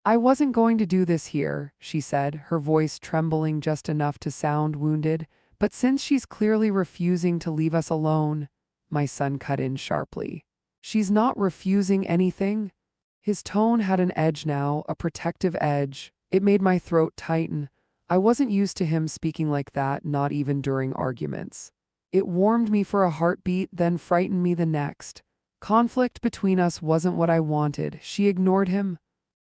I wasn't going to do this here, she said, her voice trembling just enough to sound wounded. But since she's clearly refusing to leave us alone, my son cut in sharply. She's not refusing anything. His tone had an edge now, a protective edge. It made my throat tighten. I wasn't used to him speaking like that, not even during arguments. It warmed me for a heartbeat, then frightened me the next. Conflict between us wasn't what I wanted. She ignored him.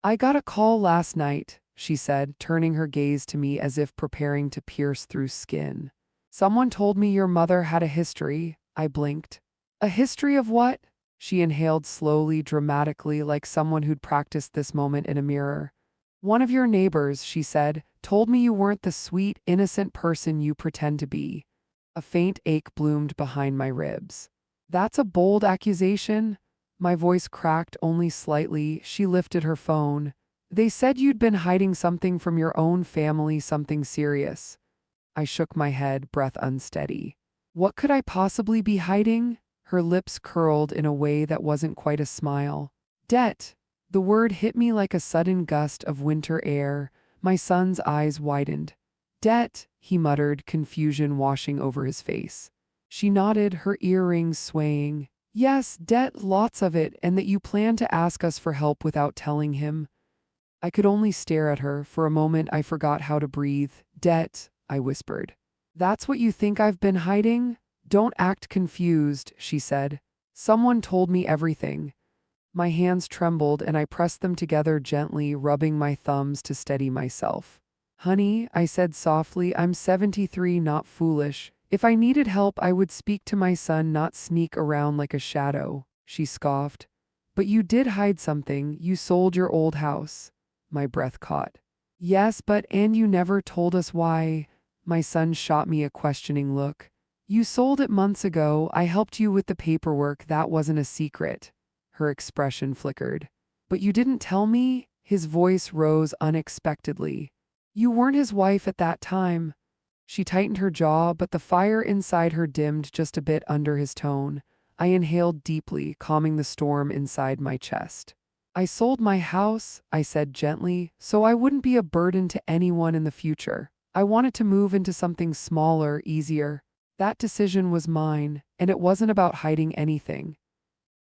I got a call last night, she said, turning her gaze to me as if preparing to pierce through skin. Someone told me your mother had a history. I blinked. A history of what? She inhaled slowly, dramatically, like someone who'd practiced this moment in a mirror. One of your neighbors, she said, told me you weren't the sweet, innocent person you pretend to be. A faint ache bloomed behind my ribs. That's a bold accusation. My voice cracked only slightly. She lifted her phone. They said you'd been hiding something from your own family, something serious. I shook my head, breath unsteady. What could I possibly be hiding? Her lips curled in a way that wasn't quite a smile. Debt. The word hit me like a sudden gust of winter air. My son's eyes widened. Debt, he muttered, confusion washing over his face. She nodded, her earrings swaying. Yes, debt, lots of it, and that you plan to ask us for help without telling him. I could only stare at her. For a moment I forgot how to breathe. Debt, I whispered. That's what you think I've been hiding? Don't act confused, she said. Someone told me everything. My hands trembled and I pressed them together gently, rubbing my thumbs to steady myself. Honey, I said softly, I'm 73, not foolish. If I needed help, I would speak to my son, not sneak around like a shadow. She scoffed. But you did hide something. You sold your old house. My breath caught. Yes, and you never told us why. My son shot me a questioning look. You sold it months ago. I helped you with the paperwork. That wasn't a secret. Her expression flickered. But you didn't tell me? His voice rose unexpectedly. You weren't his wife at that time. She tightened her jaw, but the fire inside her dimmed just a bit under his tone. I inhaled deeply, calming the storm inside my chest. I sold my house, I said gently, so I wouldn't be a burden to anyone in the future. I wanted to move into something smaller, easier. That decision was mine, and it wasn't about hiding anything.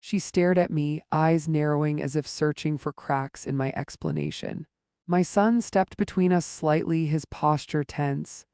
She stared at me, eyes narrowing as if searching for cracks in my explanation. My son stepped between us slightly, his posture tense.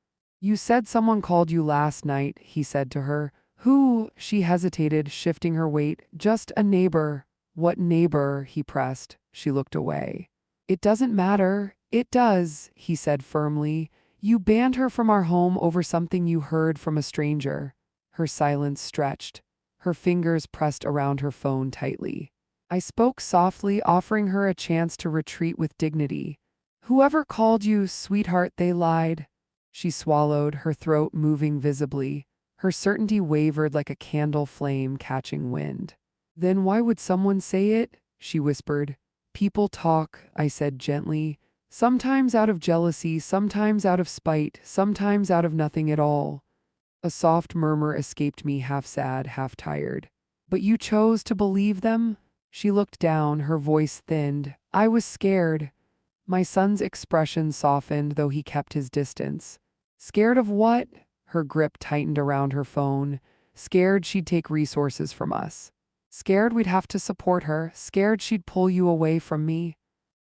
You said someone called you last night, he said to her. Who? She hesitated, shifting her weight. Just a neighbor. What neighbor? He pressed. She looked away. It doesn't matter. It does, he said firmly. You banned her from our home over something you heard from a stranger. Her silence stretched. Her fingers pressed around her phone tightly. I spoke softly, offering her a chance to retreat with dignity. Whoever called you, sweetheart, they lied. She swallowed, her throat moving visibly. Her certainty wavered like a candle flame catching wind. Then why would someone say it? She whispered. People talk, I said gently. Sometimes out of jealousy, sometimes out of spite, sometimes out of nothing at all. A soft murmur escaped me, half sad, half tired. But you chose to believe them? She looked down, her voice thinned. I was scared. My son's expression softened, though he kept his distance. Scared of what? Her grip tightened around her phone. Scared she'd take resources from us. Scared we'd have to support her. Scared she'd pull you away from me.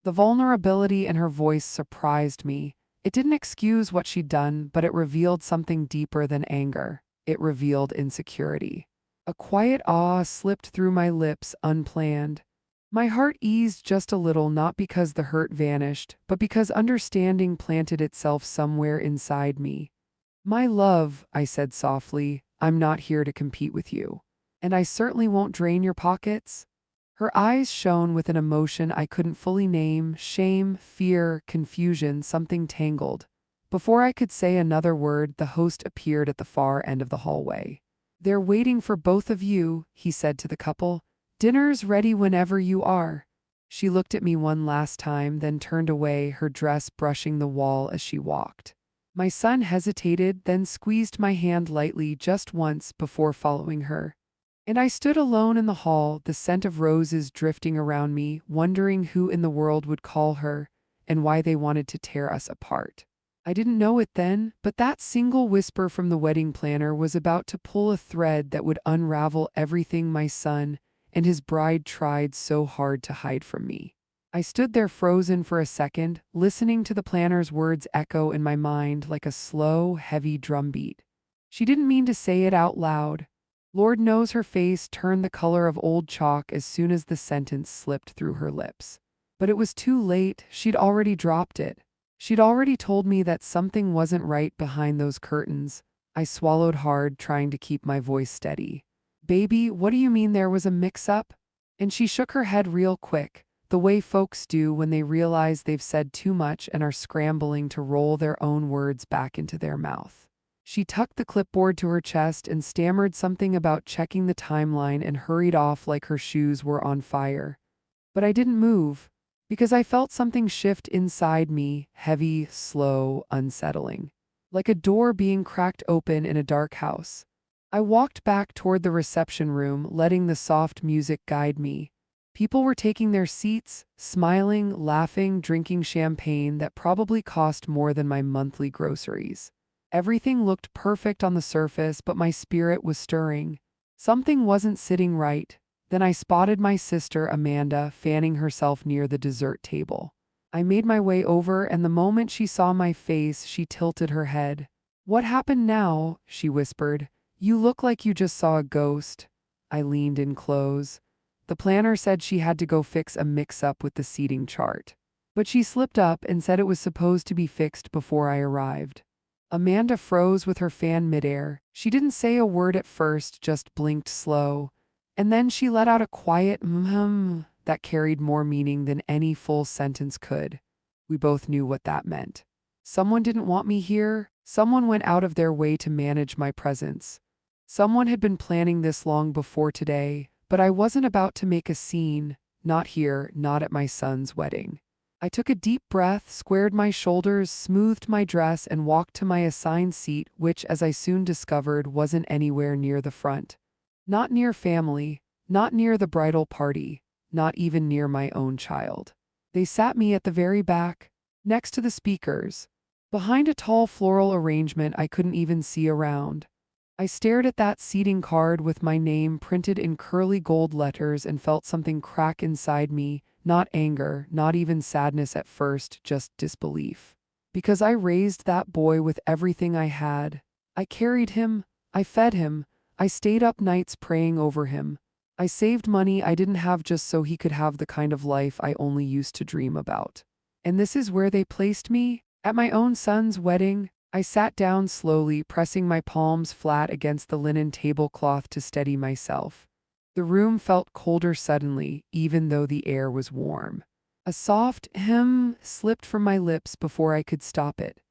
The vulnerability in her voice surprised me. It didn't excuse what she'd done, but it revealed something deeper than anger. It revealed insecurity. A quiet awe slipped through my lips, unplanned. My heart eased just a little, not because the hurt vanished, but because understanding planted itself somewhere inside me. My love, I said softly, I'm not here to compete with you. And I certainly won't drain your pockets. Her eyes shone with an emotion I couldn't fully name, shame, fear, confusion, something tangled. Before I could say another word, the host appeared at the far end of the hallway. They're waiting for both of you, he said to the couple. Dinner's ready whenever you are. She looked at me one last time, then turned away, her dress brushing the wall as she walked. My son hesitated, then squeezed my hand lightly just once before following her. And I stood alone in the hall, the scent of roses drifting around me, wondering who in the world would call her and why they wanted to tear us apart. I didn't know it then, but that single whisper from the wedding planner was about to pull a thread that would unravel everything my son and his bride tried so hard to hide from me. I stood there frozen for a second, listening to the planner's words echo in my mind like a slow, heavy drumbeat. She didn't mean to say it out loud. Lord knows her face turned the color of old chalk as soon as the sentence slipped through her lips. But it was too late, she'd already dropped it. She'd already told me that something wasn't right behind those curtains. I swallowed hard, trying to keep my voice steady. Baby, what do you mean there was a mix-up? And she shook her head real quick, the way folks do when they realize they've said too much and are scrambling to roll their own words back into their mouth. She tucked the clipboard to her chest and stammered something about checking the timeline and hurried off like her shoes were on fire. But I didn't move, because I felt something shift inside me, heavy, slow, unsettling, like a door being cracked open in a dark house. I walked back toward the reception room, letting the soft music guide me. People were taking their seats, smiling, laughing, drinking champagne that probably cost more than my monthly groceries. Everything looked perfect on the surface, but my spirit was stirring. Something wasn't sitting right. Then I spotted my sister, Amanda, fanning herself near the dessert table. I made my way over, and the moment she saw my face, she tilted her head. "What happened now?" she whispered. "You look like you just saw a ghost." I leaned in close. The planner said she had to go fix a mix-up with the seating chart. But she slipped up and said it was supposed to be fixed before I arrived. Amanda froze with her fan midair. She didn't say a word at first, just blinked slow. And then she let out a quiet that carried more meaning than any full sentence could. We both knew what that meant. Someone didn't want me here. Someone went out of their way to manage my presence. Someone had been planning this long before today, but I wasn't about to make a scene. Not here, not at my son's wedding. I took a deep breath, squared my shoulders, smoothed my dress, and walked to my assigned seat, which, as I soon discovered, wasn't anywhere near the front. Not near family, not near the bridal party, not even near my own child. They sat me at the very back, next to the speakers, behind a tall floral arrangement I couldn't even see around. I stared at that seating card with my name printed in curly gold letters and felt something crack inside me, not anger, not even sadness at first, just disbelief. Because I raised that boy with everything I had. I carried him, I fed him, I stayed up nights praying over him. I saved money I didn't have just so he could have the kind of life I only used to dream about. And this is where they placed me? At my own son's wedding? I sat down slowly, pressing my palms flat against the linen tablecloth to steady myself. The room felt colder suddenly, even though the air was warm. A soft slipped from my lips before I could stop it.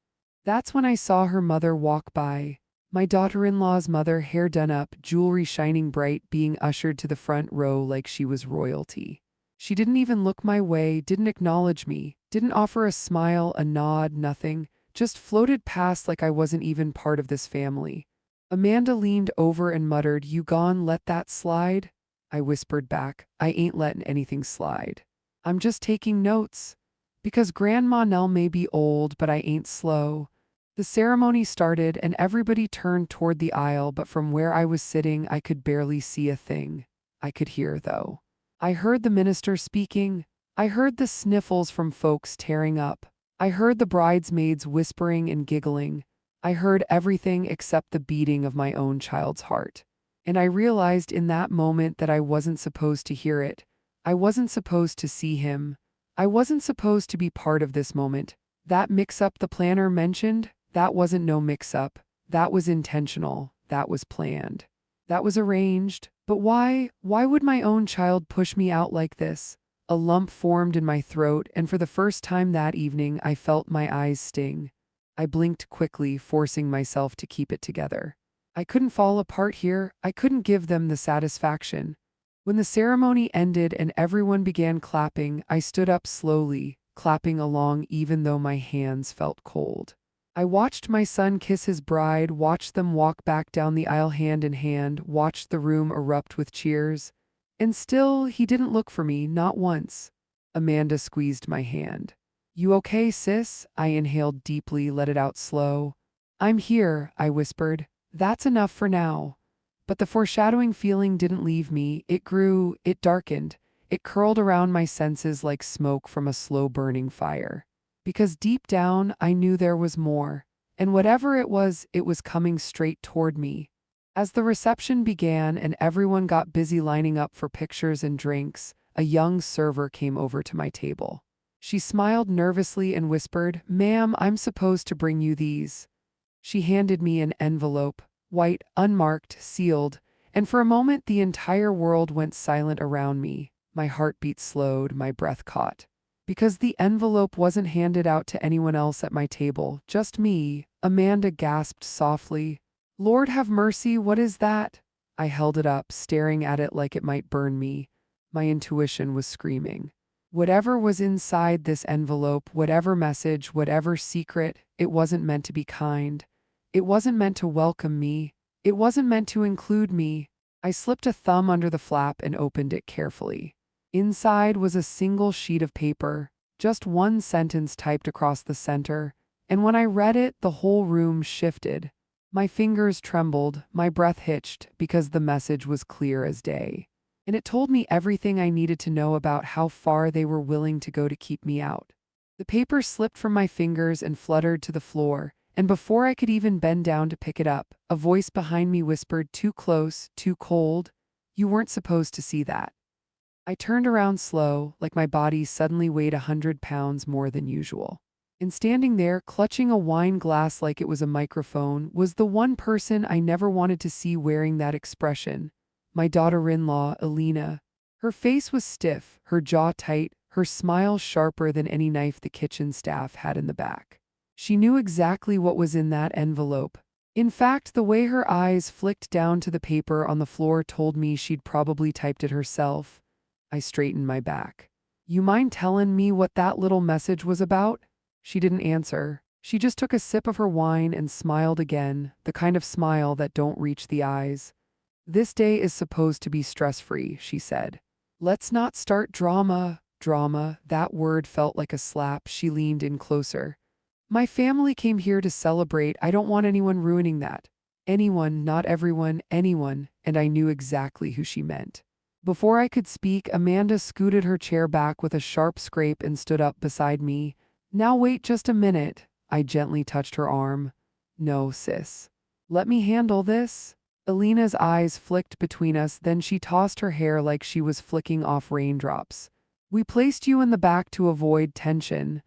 That's when I saw her mother walk by. My daughter-in-law's mother, hair done up, jewelry shining bright, being ushered to the front row like she was royalty. She didn't even look my way, didn't acknowledge me, didn't offer a smile, a nod, nothing. Just floated past like I wasn't even part of this family. Amanda leaned over and muttered, "You gone let that slide?" I whispered back, "I ain't letting anything slide. I'm just taking notes. Because Grandma Nell may be old, but I ain't slow." The ceremony started and everybody turned toward the aisle, but from where I was sitting I could barely see a thing. I could hear, though. I heard the minister speaking. I heard the sniffles from folks tearing up. I heard the bridesmaids whispering and giggling. I heard everything except the beating of my own child's heart. And I realized in that moment that I wasn't supposed to hear it. I wasn't supposed to see him. I wasn't supposed to be part of this moment. That mix-up the planner mentioned, that wasn't no mix-up. That was intentional. That was planned. That was arranged. But why? Why would my own child push me out like this? A lump formed in my throat, and for the first time that evening, I felt my eyes sting. I blinked quickly, forcing myself to keep it together. I couldn't fall apart here. I couldn't give them the satisfaction. When the ceremony ended and everyone began clapping, I stood up slowly, clapping along even though my hands felt cold. I watched my son kiss his bride, watched them walk back down the aisle hand in hand, watched the room erupt with cheers. And still, he didn't look for me, not once. Amanda squeezed my hand. You okay, sis? I inhaled deeply, let it out slow. I'm here, I whispered. That's enough for now. But the foreshadowing feeling didn't leave me. It grew, it darkened. It curled around my senses like smoke from a slow-burning fire. Because deep down, I knew there was more. And whatever it was coming straight toward me. As the reception began and everyone got busy lining up for pictures and drinks, a young server came over to my table. She smiled nervously and whispered, "Ma'am, I'm supposed to bring you these." She handed me an envelope, white, unmarked, sealed, and for a moment the entire world went silent around me. My heartbeat slowed, my breath caught. Because the envelope wasn't handed out to anyone else at my table, just me. Amanda gasped softly. Lord have mercy, what is that? I held it up, staring at it like it might burn me. My intuition was screaming. Whatever was inside this envelope, whatever message, whatever secret, it wasn't meant to be kind. It wasn't meant to welcome me. It wasn't meant to include me. I slipped a thumb under the flap and opened it carefully. Inside was a single sheet of paper, just one sentence typed across the center, and when I read it, the whole room shifted. My fingers trembled, my breath hitched, because the message was clear as day. And it told me everything I needed to know about how far they were willing to go to keep me out. The paper slipped from my fingers and fluttered to the floor, and before I could even bend down to pick it up, a voice behind me whispered, "Too close, too cold. You weren't supposed to see that." I turned around slow, like my body suddenly weighed 100 pounds more than usual. And standing there, clutching a wine glass like it was a microphone, was the one person I never wanted to see wearing that expression. My daughter-in-law, Alina. Her face was stiff, her jaw tight, her smile sharper than any knife the kitchen staff had in the back. She knew exactly what was in that envelope. In fact, the way her eyes flicked down to the paper on the floor told me she'd probably typed it herself. I straightened my back. You mind telling me what that little message was about? She didn't answer. She just took a sip of her wine and smiled again, the kind of smile that don't reach the eyes. This day is supposed to be stress-free, she said. Let's not start drama. Drama, that word felt like a slap. She leaned in closer. My family came here to celebrate. I don't want anyone ruining that. Anyone, not everyone, anyone, and I knew exactly who she meant. Before I could speak, Amanda scooted her chair back with a sharp scrape and stood up beside me. Now wait just a minute. I gently touched her arm. No, sis. Let me handle this. Alina's eyes flicked between us, then she tossed her hair like she was flicking off raindrops. We placed you in the back to avoid tension.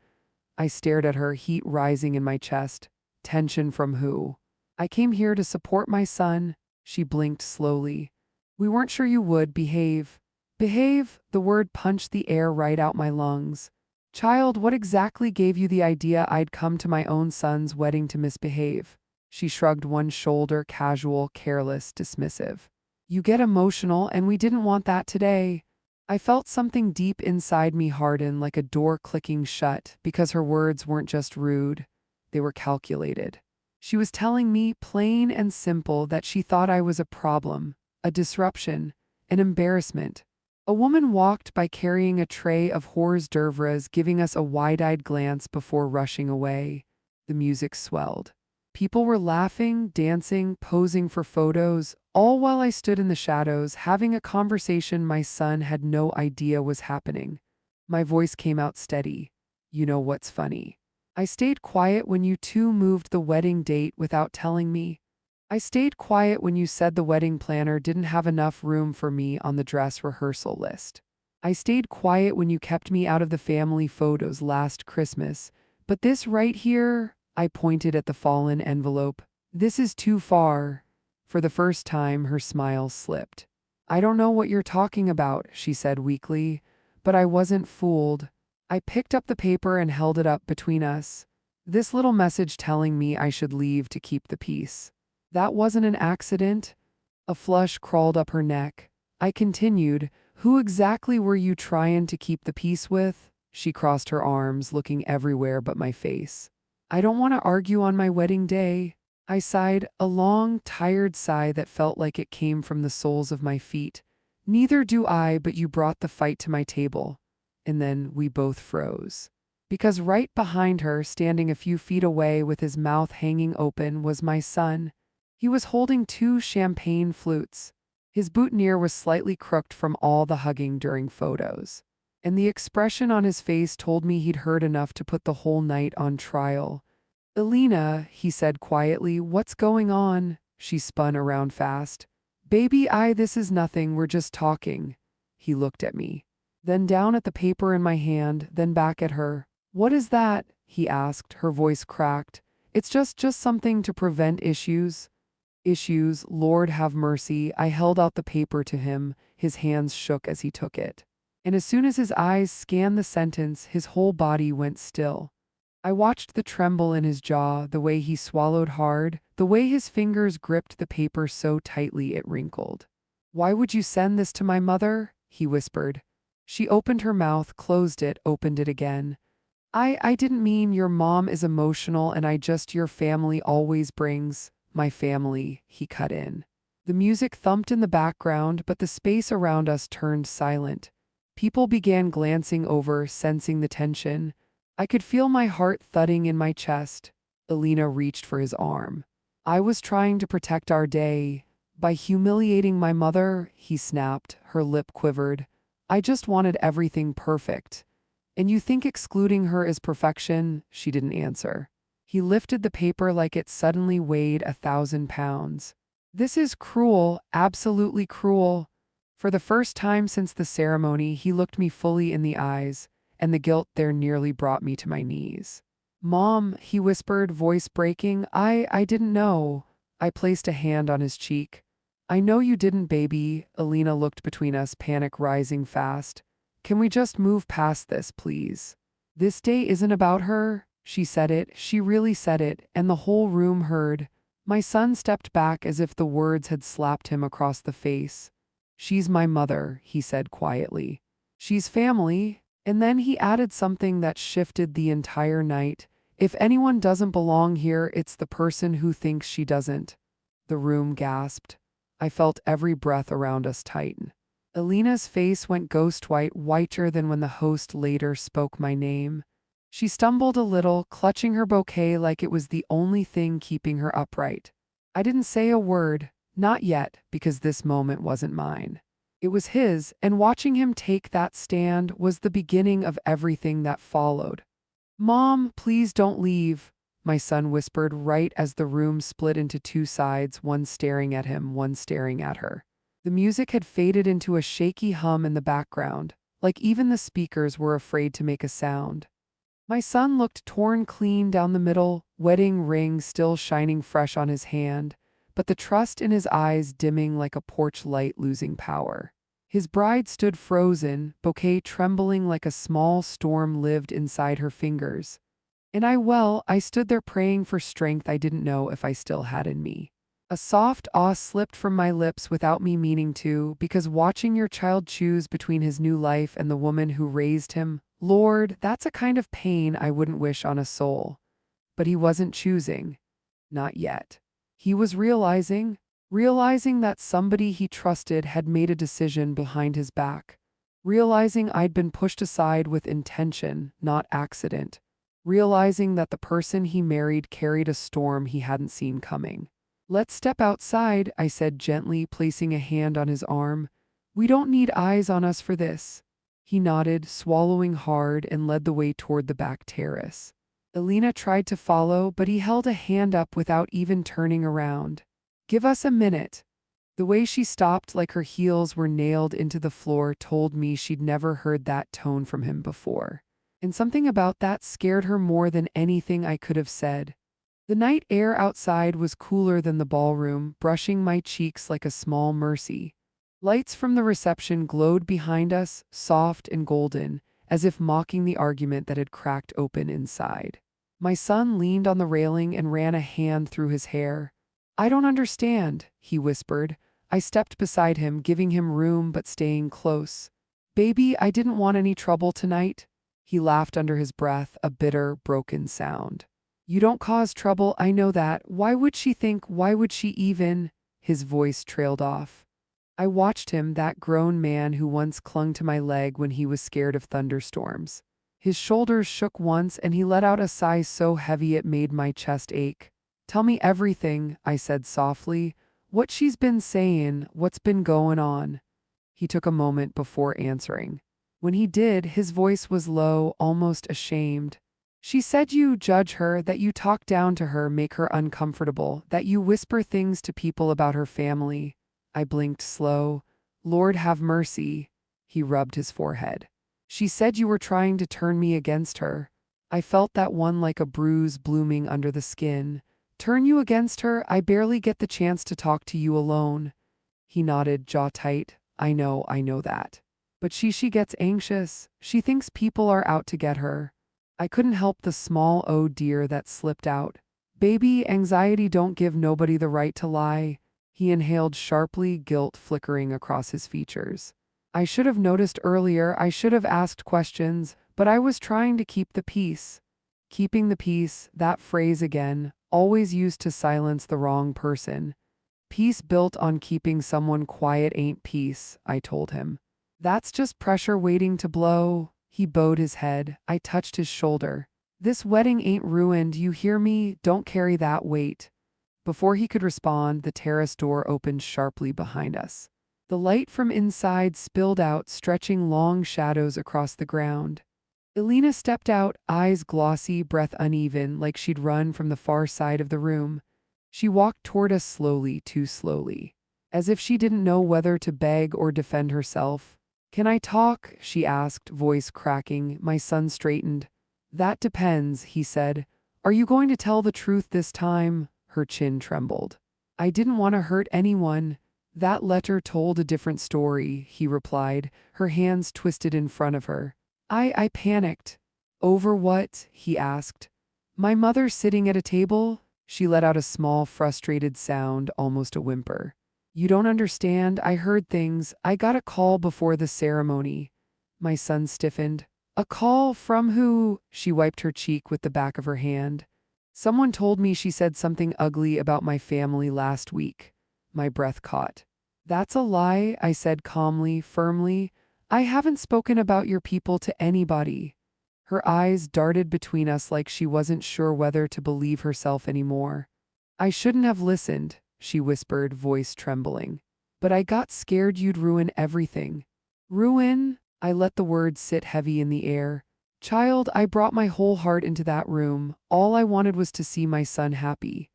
I stared at her, heat rising in my chest. Tension from who? I came here to support my son. She blinked slowly. We weren't sure you would behave. Behave? The word punched the air right out my lungs. Child, what exactly gave you the idea I'd come to my own son's wedding to misbehave? She shrugged one shoulder, casual, careless, dismissive. You get emotional, and we didn't want that today. I felt something deep inside me harden like a door clicking shut, because her words weren't just rude, they were calculated. She was telling me, plain and simple, that she thought I was a problem, a disruption, an embarrassment. A woman walked by carrying a tray of hors d'oeuvres, giving us a wide-eyed glance before rushing away. The music swelled. People were laughing, dancing, posing for photos, all while I stood in the shadows, having a conversation my son had no idea was happening. My voice came out steady. You know what's funny? I stayed quiet when you two moved the wedding date without telling me. I stayed quiet when you said the wedding planner didn't have enough room for me on the dress rehearsal list. I stayed quiet when you kept me out of the family photos last Christmas. But this right here, I pointed at the fallen envelope. This is too far. For the first time, her smile slipped. I don't know what you're talking about, she said weakly, but I wasn't fooled. I picked up the paper and held it up between us. This little message telling me I should leave to keep the peace. That wasn't an accident. A flush crawled up her neck. I continued, who exactly were you trying to keep the peace with? She crossed her arms, looking everywhere but my face. I don't want to argue on my wedding day. I sighed, a long, tired sigh that felt like it came from the soles of my feet. Neither do I, but you brought the fight to my table. And then we both froze. Because right behind her, standing a few feet away with his mouth hanging open, was my son. He was holding two champagne flutes. His boutonniere was slightly crooked from all the hugging during photos. And the expression on his face told me he'd heard enough to put the whole night on trial. "Elena," he said quietly, "what's going on?" She spun around fast. "Baby, this is nothing, we're just talking." He looked at me, then down at the paper in my hand, then back at her. "What is that?" he asked, her voice cracked. "It's just something to prevent issues." Issues, Lord have mercy. I held out the paper to him. His hands shook as he took it. And as soon as his eyes scanned the sentence, his whole body went still. I watched the tremble in his jaw, the way he swallowed hard, the way his fingers gripped the paper so tightly it wrinkled. "Why would you send this to my mother?" he whispered. She opened her mouth, closed it, opened it again. I didn't mean your mom is emotional and your family always brings." "My family," he cut in. The music thumped in the background, but the space around us turned silent. People began glancing over, sensing the tension. I could feel my heart thudding in my chest. Elena reached for his arm. "I was trying to protect our day. By humiliating my mother," he snapped, her lip quivered. "I just wanted everything perfect." "And you think excluding her is perfection?" She didn't answer. He lifted the paper like it suddenly weighed 1,000 pounds. "This is cruel, absolutely cruel." For the first time since the ceremony, he looked me fully in the eyes, and the guilt there nearly brought me to my knees. "Mom," he whispered, voice breaking, I didn't know." I placed a hand on his cheek. "I know you didn't, baby." Elena looked between us, panic rising fast. "Can we just move past this, please? This day isn't about her." She said it, she really said it, and the whole room heard. My son stepped back as if the words had slapped him across the face. "She's my mother," he said quietly. "She's family." And then he added something that shifted the entire night. "If anyone doesn't belong here, it's the person who thinks she doesn't." The room gasped. I felt every breath around us tighten. Elena's face went ghost white, whiter than when the host later spoke my name. She stumbled a little, clutching her bouquet like it was the only thing keeping her upright. I didn't say a word, not yet, because this moment wasn't mine. It was his, and watching him take that stand was the beginning of everything that followed. "Mom, please don't leave," my son whispered right as the room split into two sides, one staring at him, one staring at her. The music had faded into a shaky hum in the background, like even the speakers were afraid to make a sound. My son looked torn clean down the middle, wedding ring still shining fresh on his hand, but the trust in his eyes dimming like a porch light losing power. His bride stood frozen, bouquet trembling like a small storm lived inside her fingers. And I stood there praying for strength I didn't know if I still had in me. A soft awe slipped from my lips without me meaning to, because watching your child choose between his new life and the woman who raised him, Lord, that's a kind of pain I wouldn't wish on a soul. But he wasn't choosing. Not yet. He was realizing that somebody he trusted had made a decision behind his back. Realizing I'd been pushed aside with intention, not accident. Realizing that the person he married carried a storm he hadn't seen coming. "Let's step outside," I said gently, placing a hand on his arm. "We don't need eyes on us for this." He nodded, swallowing hard, and led the way toward the back terrace. Elena tried to follow, but he held a hand up without even turning around. "Give us a minute." The way she stopped, like her heels were nailed into the floor, told me she'd never heard that tone from him before. And something about that scared her more than anything I could have said. The night air outside was cooler than the ballroom, brushing my cheeks like a small mercy. Lights from the reception glowed behind us, soft and golden, as if mocking the argument that had cracked open inside. My son leaned on the railing and ran a hand through his hair. "I don't understand," he whispered. I stepped beside him, giving him room but staying close. "Baby, I didn't want any trouble tonight." He laughed under his breath, a bitter, broken sound. You don't cause trouble, I know that. Why would she think, why would she even? His voice trailed off. I watched him, that grown man who once clung to my leg when he was scared of thunderstorms. His shoulders shook once and he let out a sigh so heavy it made my chest ache. Tell me everything, I said softly. What she's been saying, what's been going on. He took a moment before answering. When he did, his voice was low, almost ashamed. She said you judge her, that you talk down to her, make her uncomfortable, that you whisper things to people about her family. I blinked slow. Lord have mercy. He rubbed his forehead. She said you were trying to turn me against her. I felt that one like a bruise blooming under the skin. Turn you against her? I barely get the chance to talk to you alone. He nodded, jaw tight. I know that. But she gets anxious. She thinks people are out to get her. I couldn't help the small oh dear that slipped out. Baby, anxiety don't give nobody the right to lie. He inhaled sharply, guilt flickering across his features. I should have noticed earlier, I should have asked questions, but I was trying to keep the peace. Keeping the peace, that phrase again, always used to silence the wrong person. Peace built on keeping someone quiet ain't peace, I told him. That's just pressure waiting to blow. He bowed his head. I touched his shoulder. This wedding ain't ruined, you hear me? Don't carry that weight. Before he could respond, the terrace door opened sharply behind us. The light from inside spilled out, stretching long shadows across the ground. Elena stepped out, eyes glossy, breath uneven, like she'd run from the far side of the room. She walked toward us slowly, too slowly, as if she didn't know whether to beg or defend herself. Can I talk? She asked, voice cracking. My son straightened. That depends, he said. Are you going to tell the truth this time? Her chin trembled. I didn't want to hurt anyone. That letter told a different story, he replied, her hands twisted in front of her. I panicked. Over what? He asked. My mother sitting at a table? She let out a small, frustrated sound, almost a whimper. You don't understand, I heard things. I got a call before the ceremony. My son stiffened. A call from who? She wiped her cheek with the back of her hand. Someone told me she said something ugly about my family last week. My breath caught. That's a lie, I said calmly, firmly. I haven't spoken about your people to anybody. Her eyes darted between us like she wasn't sure whether to believe herself anymore. I shouldn't have listened, she whispered, voice trembling. But I got scared you'd ruin everything. Ruin? I let the words sit heavy in the air. Child, I brought my whole heart into that room. All I wanted was to see my son happy.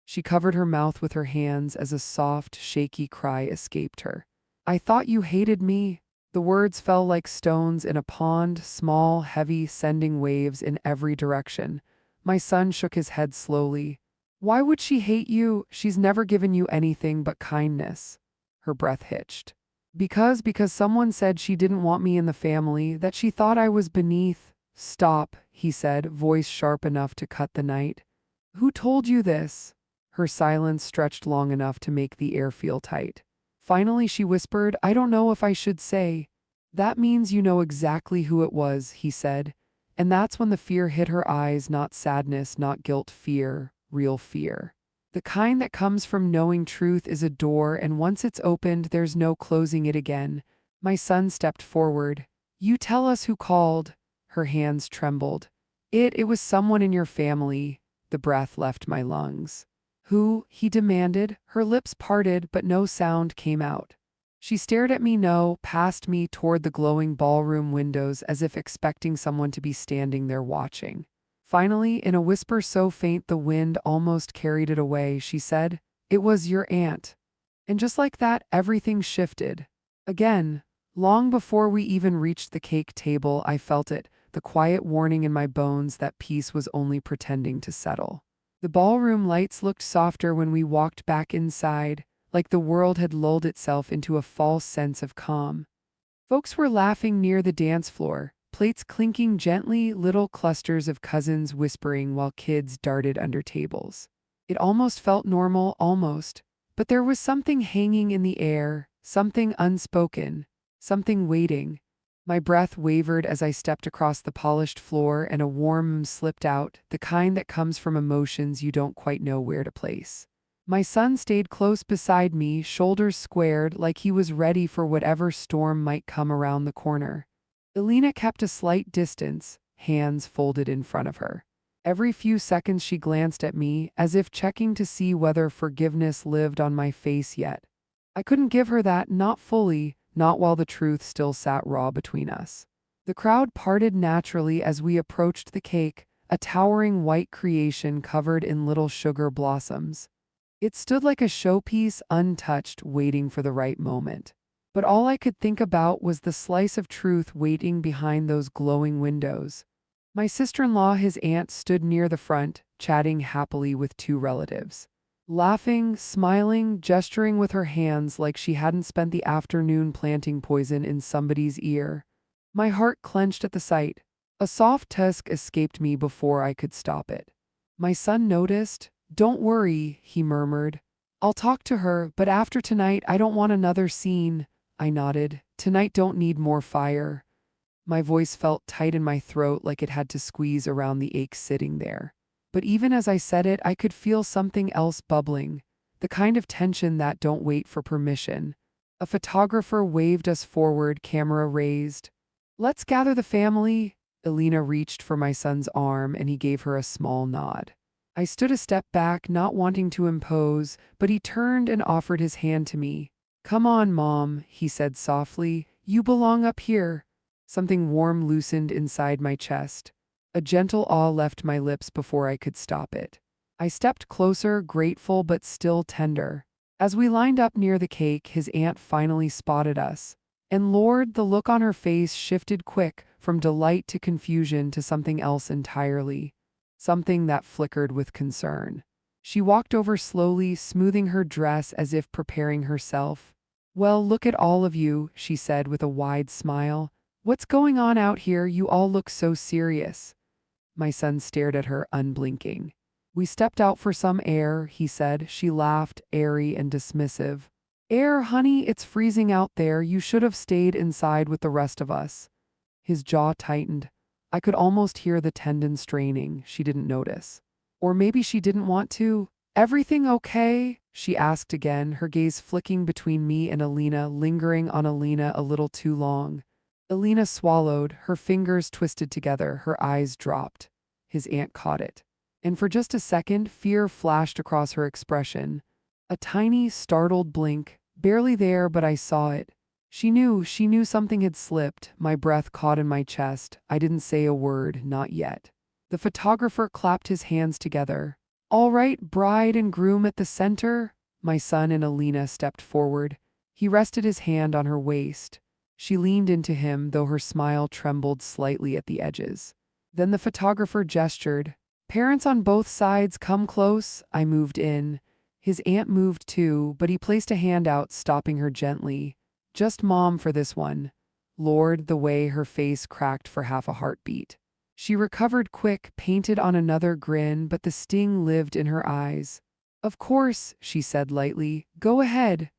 She covered her mouth with her hands as a soft, shaky cry escaped her. I thought you hated me. The words fell like stones in a pond, small, heavy, sending waves in every direction. My son shook his head slowly. Why would she hate you? She's never given you anything but kindness. Her breath hitched. Because someone said she didn't want me in the family, that she thought I was beneath. Stop, he said, voice sharp enough to cut the night. Who told you this? Her silence stretched long enough to make the air feel tight. Finally, she whispered, I don't know if I should say. That means you know exactly who it was, he said. And that's when the fear hit her eyes, not sadness, not guilt, fear, real fear. The kind that comes from knowing truth is a door, and once it's opened, there's no closing it again. My son stepped forward. You tell us who called. Her hands trembled. It was someone in your family. The breath left my lungs. Who? He demanded. Her lips parted, but no sound came out. She stared at me, past me, toward the glowing ballroom windows, as if expecting someone to be standing there watching. Finally, in a whisper so faint the wind almost carried it away, she said, It was your aunt. And just like that, everything shifted. Again, long before we even reached the cake table, I felt it, the quiet warning in my bones that peace was only pretending to settle. The ballroom lights looked softer when we walked back inside, like the world had lulled itself into a false sense of calm. Folks were laughing near the dance floor, plates clinking gently, little clusters of cousins whispering while kids darted under tables. It almost felt normal, almost, but there was something hanging in the air, something unspoken, something waiting. My breath wavered as I stepped across the polished floor and a warm slipped out, the kind that comes from emotions you don't quite know where to place. My son stayed close beside me, shoulders squared like he was ready for whatever storm might come around the corner. Elena kept a slight distance, hands folded in front of her. Every few seconds she glanced at me, as if checking to see whether forgiveness lived on my face yet. I couldn't give her that, not fully, not while the truth still sat raw between us. The crowd parted naturally as we approached the cake, a towering white creation covered in little sugar blossoms. It stood like a showpiece, untouched, waiting for the right moment. But all I could think about was the slice of truth waiting behind those glowing windows. My sister-in-law, his aunt, stood near the front, chatting happily with two relatives. Laughing, smiling, gesturing with her hands like she hadn't spent the afternoon planting poison in somebody's ear. My heart clenched at the sight. A soft tusk escaped me before I could stop it. My son noticed. "Don't worry," he murmured. "I'll talk to her, but after tonight I don't want another scene." I nodded. "Tonight don't need more fire." My voice felt tight in my throat like it had to squeeze around the ache sitting there. But even as I said it, I could feel something else bubbling, the kind of tension that don't wait for permission. A photographer waved us forward, camera raised. "Let's gather the family." Elena reached for my son's arm and he gave her a small nod. I stood a step back, not wanting to impose, but he turned and offered his hand to me. "Come on, Mom," he said softly. "You belong up here." Something warm loosened inside my chest. A gentle awe left my lips before I could stop it. I stepped closer, grateful but still tender. As we lined up near the cake, his aunt finally spotted us. And Lord, the look on her face shifted quick, from delight to confusion to something else entirely. Something that flickered with concern. She walked over slowly, smoothing her dress as if preparing herself. "Well, look at all of you," she said with a wide smile. "What's going on out here? You all look so serious." My son stared at her, unblinking. "We stepped out for some air," he said. She laughed, airy and dismissive. "Air, honey, it's freezing out there. You should have stayed inside with the rest of us." His jaw tightened. I could almost hear the tendon straining. She didn't notice. Or maybe she didn't want to. "Everything okay?" she asked again, her gaze flicking between me and Elena, lingering on Elena a little too long. Elena swallowed, her fingers twisted together, her eyes dropped. His aunt caught it. And for just a second, fear flashed across her expression. A tiny, startled blink, barely there, but I saw it. She knew something had slipped. My breath caught in my chest. I didn't say a word, not yet. The photographer clapped his hands together. "All right, bride and groom at the center." My son and Elena stepped forward. He rested his hand on her waist. She leaned into him, though her smile trembled slightly at the edges. Then the photographer gestured. "Parents on both sides, come close." I moved in. His aunt moved too, but he placed a hand out, stopping her gently. "Just Mom for this one." Lord, the way her face cracked for half a heartbeat. She recovered quick, painted on another grin, but the sting lived in her eyes. "Of course," she said lightly. "Go ahead."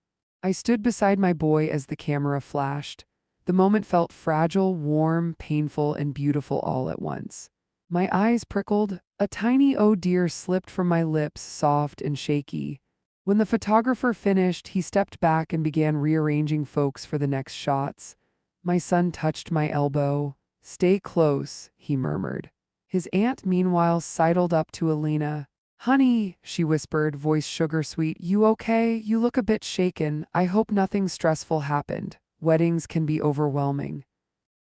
I stood beside my boy as the camera flashed. The moment felt fragile, warm, painful, and beautiful all at once. My eyes prickled. A tiny "oh dear" slipped from my lips, soft and shaky. When the photographer finished, he stepped back and began rearranging folks for the next shots. My son touched my elbow. "Stay close," he murmured. His aunt, meanwhile, sidled up to Elena. "Honey," she whispered, voice sugar-sweet, "you okay? You look a bit shaken. I hope nothing stressful happened. Weddings can be overwhelming."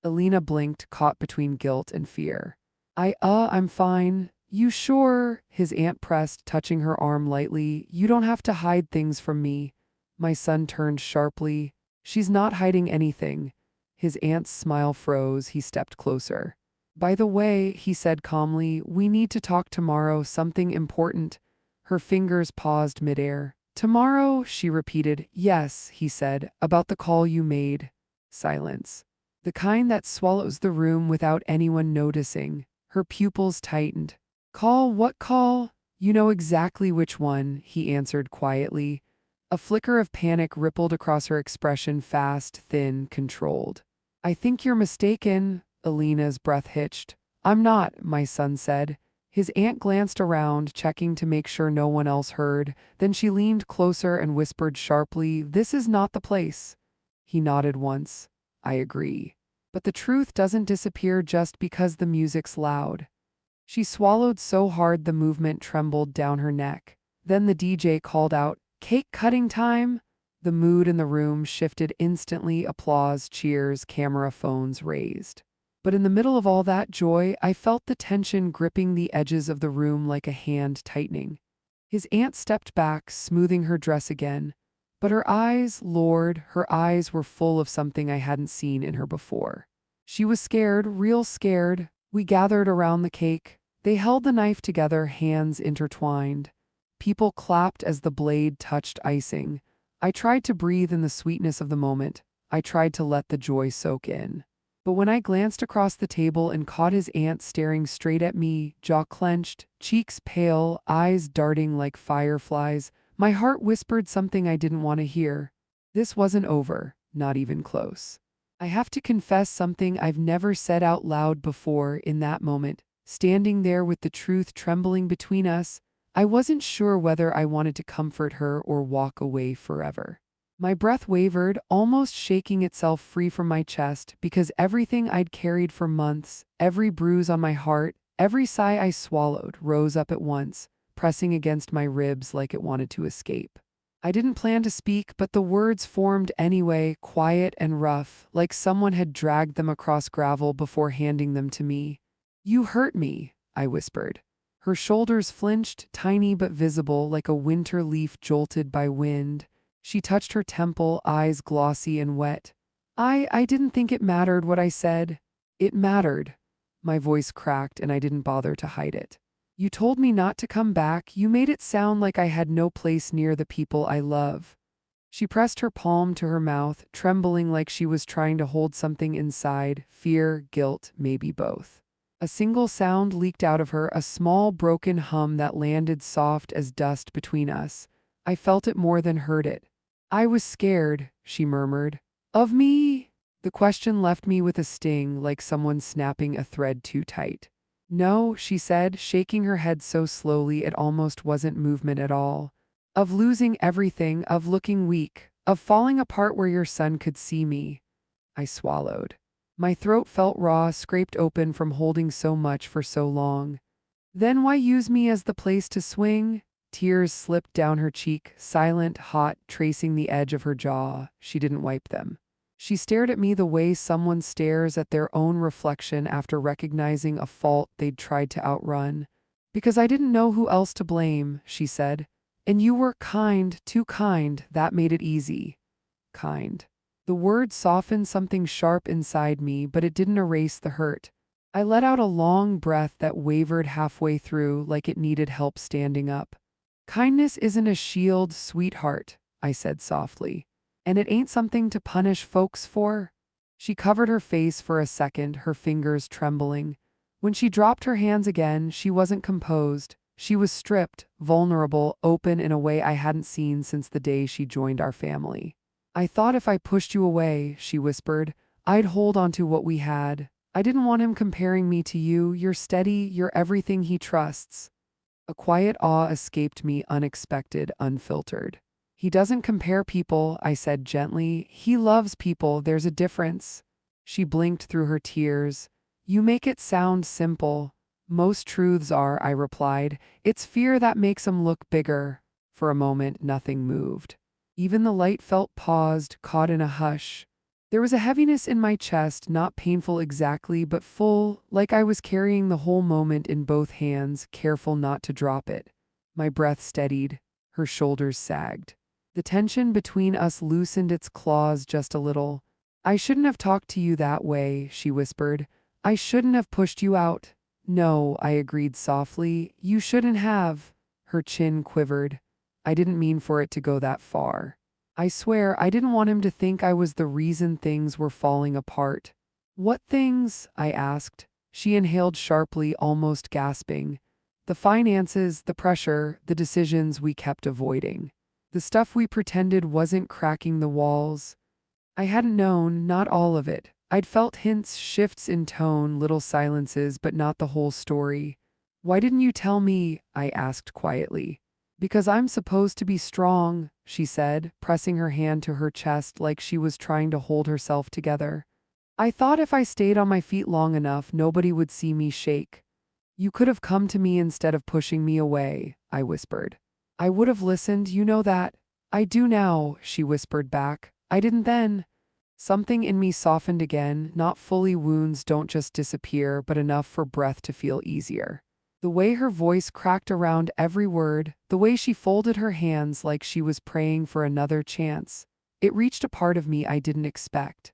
Elena blinked, caught between guilt and fear. I'm fine." "You sure?" His aunt pressed, touching her arm lightly. "You don't have to hide things from me." My son turned sharply. "She's not hiding anything." His aunt's smile froze. He stepped closer. "By the way," he said calmly, "we need to talk tomorrow, something important." Her fingers paused midair. "Tomorrow?" she repeated. "Yes," he said, "about the call you made." Silence. The kind that swallows the room without anyone noticing. Her pupils tightened. "Call? What call?" "You know exactly which one," he answered quietly. A flicker of panic rippled across her expression, fast, thin, controlled. I think you're mistaken, Alina's breath hitched. I'm not, my son said. His aunt glanced around, checking to make sure no one else heard. Then she leaned closer and whispered sharply, "This is not the place." He nodded once. I agree. But the truth doesn't disappear just because the music's loud. She swallowed so hard the movement trembled down her neck. Then the DJ called out, "Cake cutting time!" The mood in the room shifted instantly, applause, cheers, camera phones raised. But in the middle of all that joy, I felt the tension gripping the edges of the room like a hand tightening. His aunt stepped back, smoothing her dress again. But her eyes, Lord, her eyes were full of something I hadn't seen in her before. She was scared, real scared. We gathered around the cake. They held the knife together, hands intertwined. People clapped as the blade touched icing. I tried to breathe in the sweetness of the moment. I tried to let the joy soak in. But when I glanced across the table and caught his aunt staring straight at me, jaw clenched, cheeks pale, eyes darting like fireflies, my heart whispered something I didn't want to hear. This wasn't over, not even close. I have to confess something I've never said out loud before. In that moment, standing there with the truth trembling between us, I wasn't sure whether I wanted to comfort her or walk away forever. My breath wavered, almost shaking itself free from my chest, because everything I'd carried for months, every bruise on my heart, every sigh I swallowed, rose up at once, pressing against my ribs like it wanted to escape. I didn't plan to speak, but the words formed anyway, quiet and rough, like someone had dragged them across gravel before handing them to me. "You hurt me," I whispered. Her shoulders flinched, tiny but visible, like a winter leaf jolted by wind. She touched her temple, eyes glossy and wet. I didn't think it mattered what I said. It mattered. My voice cracked and I didn't bother to hide it. "You told me not to come back. You made it sound like I had no place near the people I love." She pressed her palm to her mouth, trembling like she was trying to hold something inside, fear, guilt, maybe both. A single sound leaked out of her, a small broken hum that landed soft as dust between us. I felt it more than heard it. "I was scared," she murmured. "Of me?" The question left me with a sting, like someone snapping a thread too tight. "No," she said, shaking her head so slowly it almost wasn't movement at all. "Of losing everything, of looking weak, of falling apart where your son could see me." I swallowed. My throat felt raw, scraped open from holding so much for so long. "Then why use me as the place to swing?" Tears slipped down her cheek, silent, hot, tracing the edge of her jaw. She didn't wipe them. She stared at me the way someone stares at their own reflection after recognizing a fault they'd tried to outrun. "Because I didn't know who else to blame," she said. "And you were kind, too kind, that made it easy." Kind. The word softened something sharp inside me, but it didn't erase the hurt. I let out a long breath that wavered halfway through, like it needed help standing up. "Kindness isn't a shield, sweetheart," I said softly. "And it ain't something to punish folks for." She covered her face for a second, her fingers trembling. When she dropped her hands again, she wasn't composed. She was stripped, vulnerable, open in a way I hadn't seen since the day she joined our family. "I thought if I pushed you away," she whispered, "I'd hold on to what we had. I didn't want him comparing me to you. You're steady, you're everything he trusts." A quiet awe escaped me, unexpected, unfiltered. "He doesn't compare people," I said gently. "He loves people, there's a difference." She blinked through her tears. "You make it sound simple." "Most truths are," I replied. "It's fear that makes 'em look bigger." For a moment, nothing moved. Even the light felt paused, caught in a hush. There was a heaviness in my chest, not painful exactly, but full, like I was carrying the whole moment in both hands, careful not to drop it. My breath steadied. Her shoulders sagged. The tension between us loosened its claws just a little. "I shouldn't have talked to you that way," she whispered. "I shouldn't have pushed you out." "No," I agreed softly. "You shouldn't have." Her chin quivered. "I didn't mean for it to go that far. I swear I didn't want him to think I was the reason things were falling apart." "What things?" I asked. She inhaled sharply, almost gasping. "The finances, the pressure, the decisions we kept avoiding. The stuff we pretended wasn't cracking the walls." I hadn't known, not all of it. I'd felt hints, shifts in tone, little silences, but not the whole story. Why didn't you tell me? I asked quietly. Because I'm supposed to be strong, she said, pressing her hand to her chest like she was trying to hold herself together. I thought if I stayed on my feet long enough, nobody would see me shake. You could have come to me instead of pushing me away, I whispered. I would have listened, you know that. I do now, she whispered back. I didn't then. Something in me softened again, not fully. Wounds don't just disappear, but enough for breath to feel easier. The way her voice cracked around every word, the way she folded her hands like she was praying for another chance, it reached a part of me I didn't expect.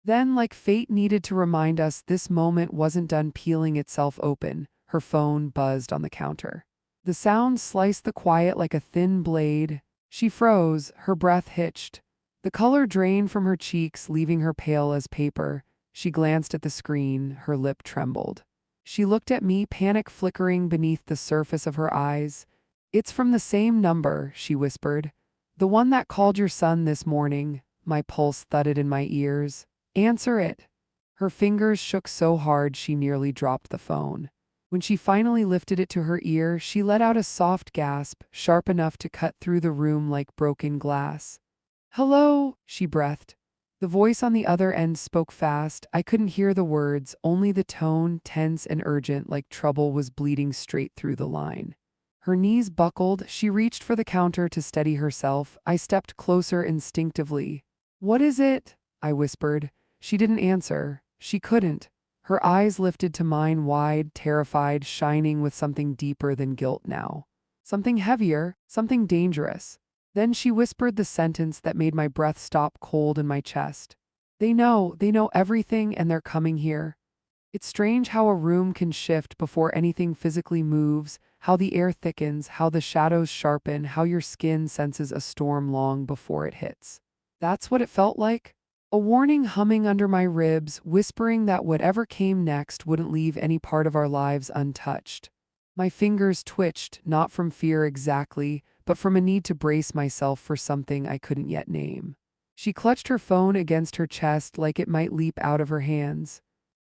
Then, like fate needed to remind us this moment wasn't done peeling itself open, her phone buzzed on the counter. The sound sliced the quiet like a thin blade. She froze, her breath hitched. The color drained from her cheeks, leaving her pale as paper. She glanced at the screen, her lip trembled. She looked at me, panic flickering beneath the surface of her eyes. It's from the same number, she whispered. The one that called your son this morning. My pulse thudded in my ears. Answer it. Her fingers shook so hard she nearly dropped the phone. When she finally lifted it to her ear, she let out a soft gasp, sharp enough to cut through the room like broken glass. Hello, she breathed. The voice on the other end spoke fast. I couldn't hear the words, only the tone, tense and urgent, like trouble was bleeding straight through the line. Her knees buckled. She reached for the counter to steady herself. I stepped closer instinctively. What is it? I whispered. She didn't answer. She couldn't. Her eyes lifted to mine, wide, terrified, shining with something deeper than guilt now. Something heavier, something dangerous. Then she whispered the sentence that made my breath stop cold in my chest. They know everything and they're coming here. It's strange how a room can shift before anything physically moves, how the air thickens, how the shadows sharpen, how your skin senses a storm long before it hits. That's what it felt like. A warning humming under my ribs, whispering that whatever came next wouldn't leave any part of our lives untouched. My fingers twitched, not from fear exactly, but from a need to brace myself for something I couldn't yet name. She clutched her phone against her chest like it might leap out of her hands.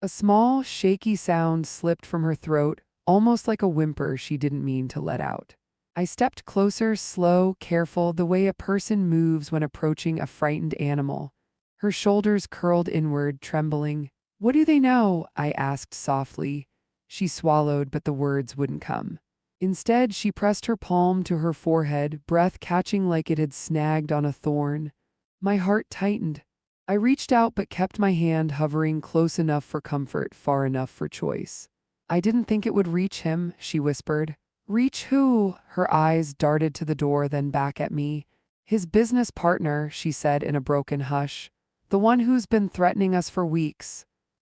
A small, shaky sound slipped from her throat, almost like a whimper she didn't mean to let out. I stepped closer, slow, careful, the way a person moves when approaching a frightened animal. Her shoulders curled inward, trembling. What do they know? I asked softly. She swallowed, but the words wouldn't come. Instead, she pressed her palm to her forehead, breath catching like it had snagged on a thorn. My heart tightened. I reached out but kept my hand hovering close enough for comfort, far enough for choice. I didn't think it would reach him, she whispered. Reach who? Her eyes darted to the door, then back at me. His business partner, she said in a broken hush. The one who's been threatening us for weeks.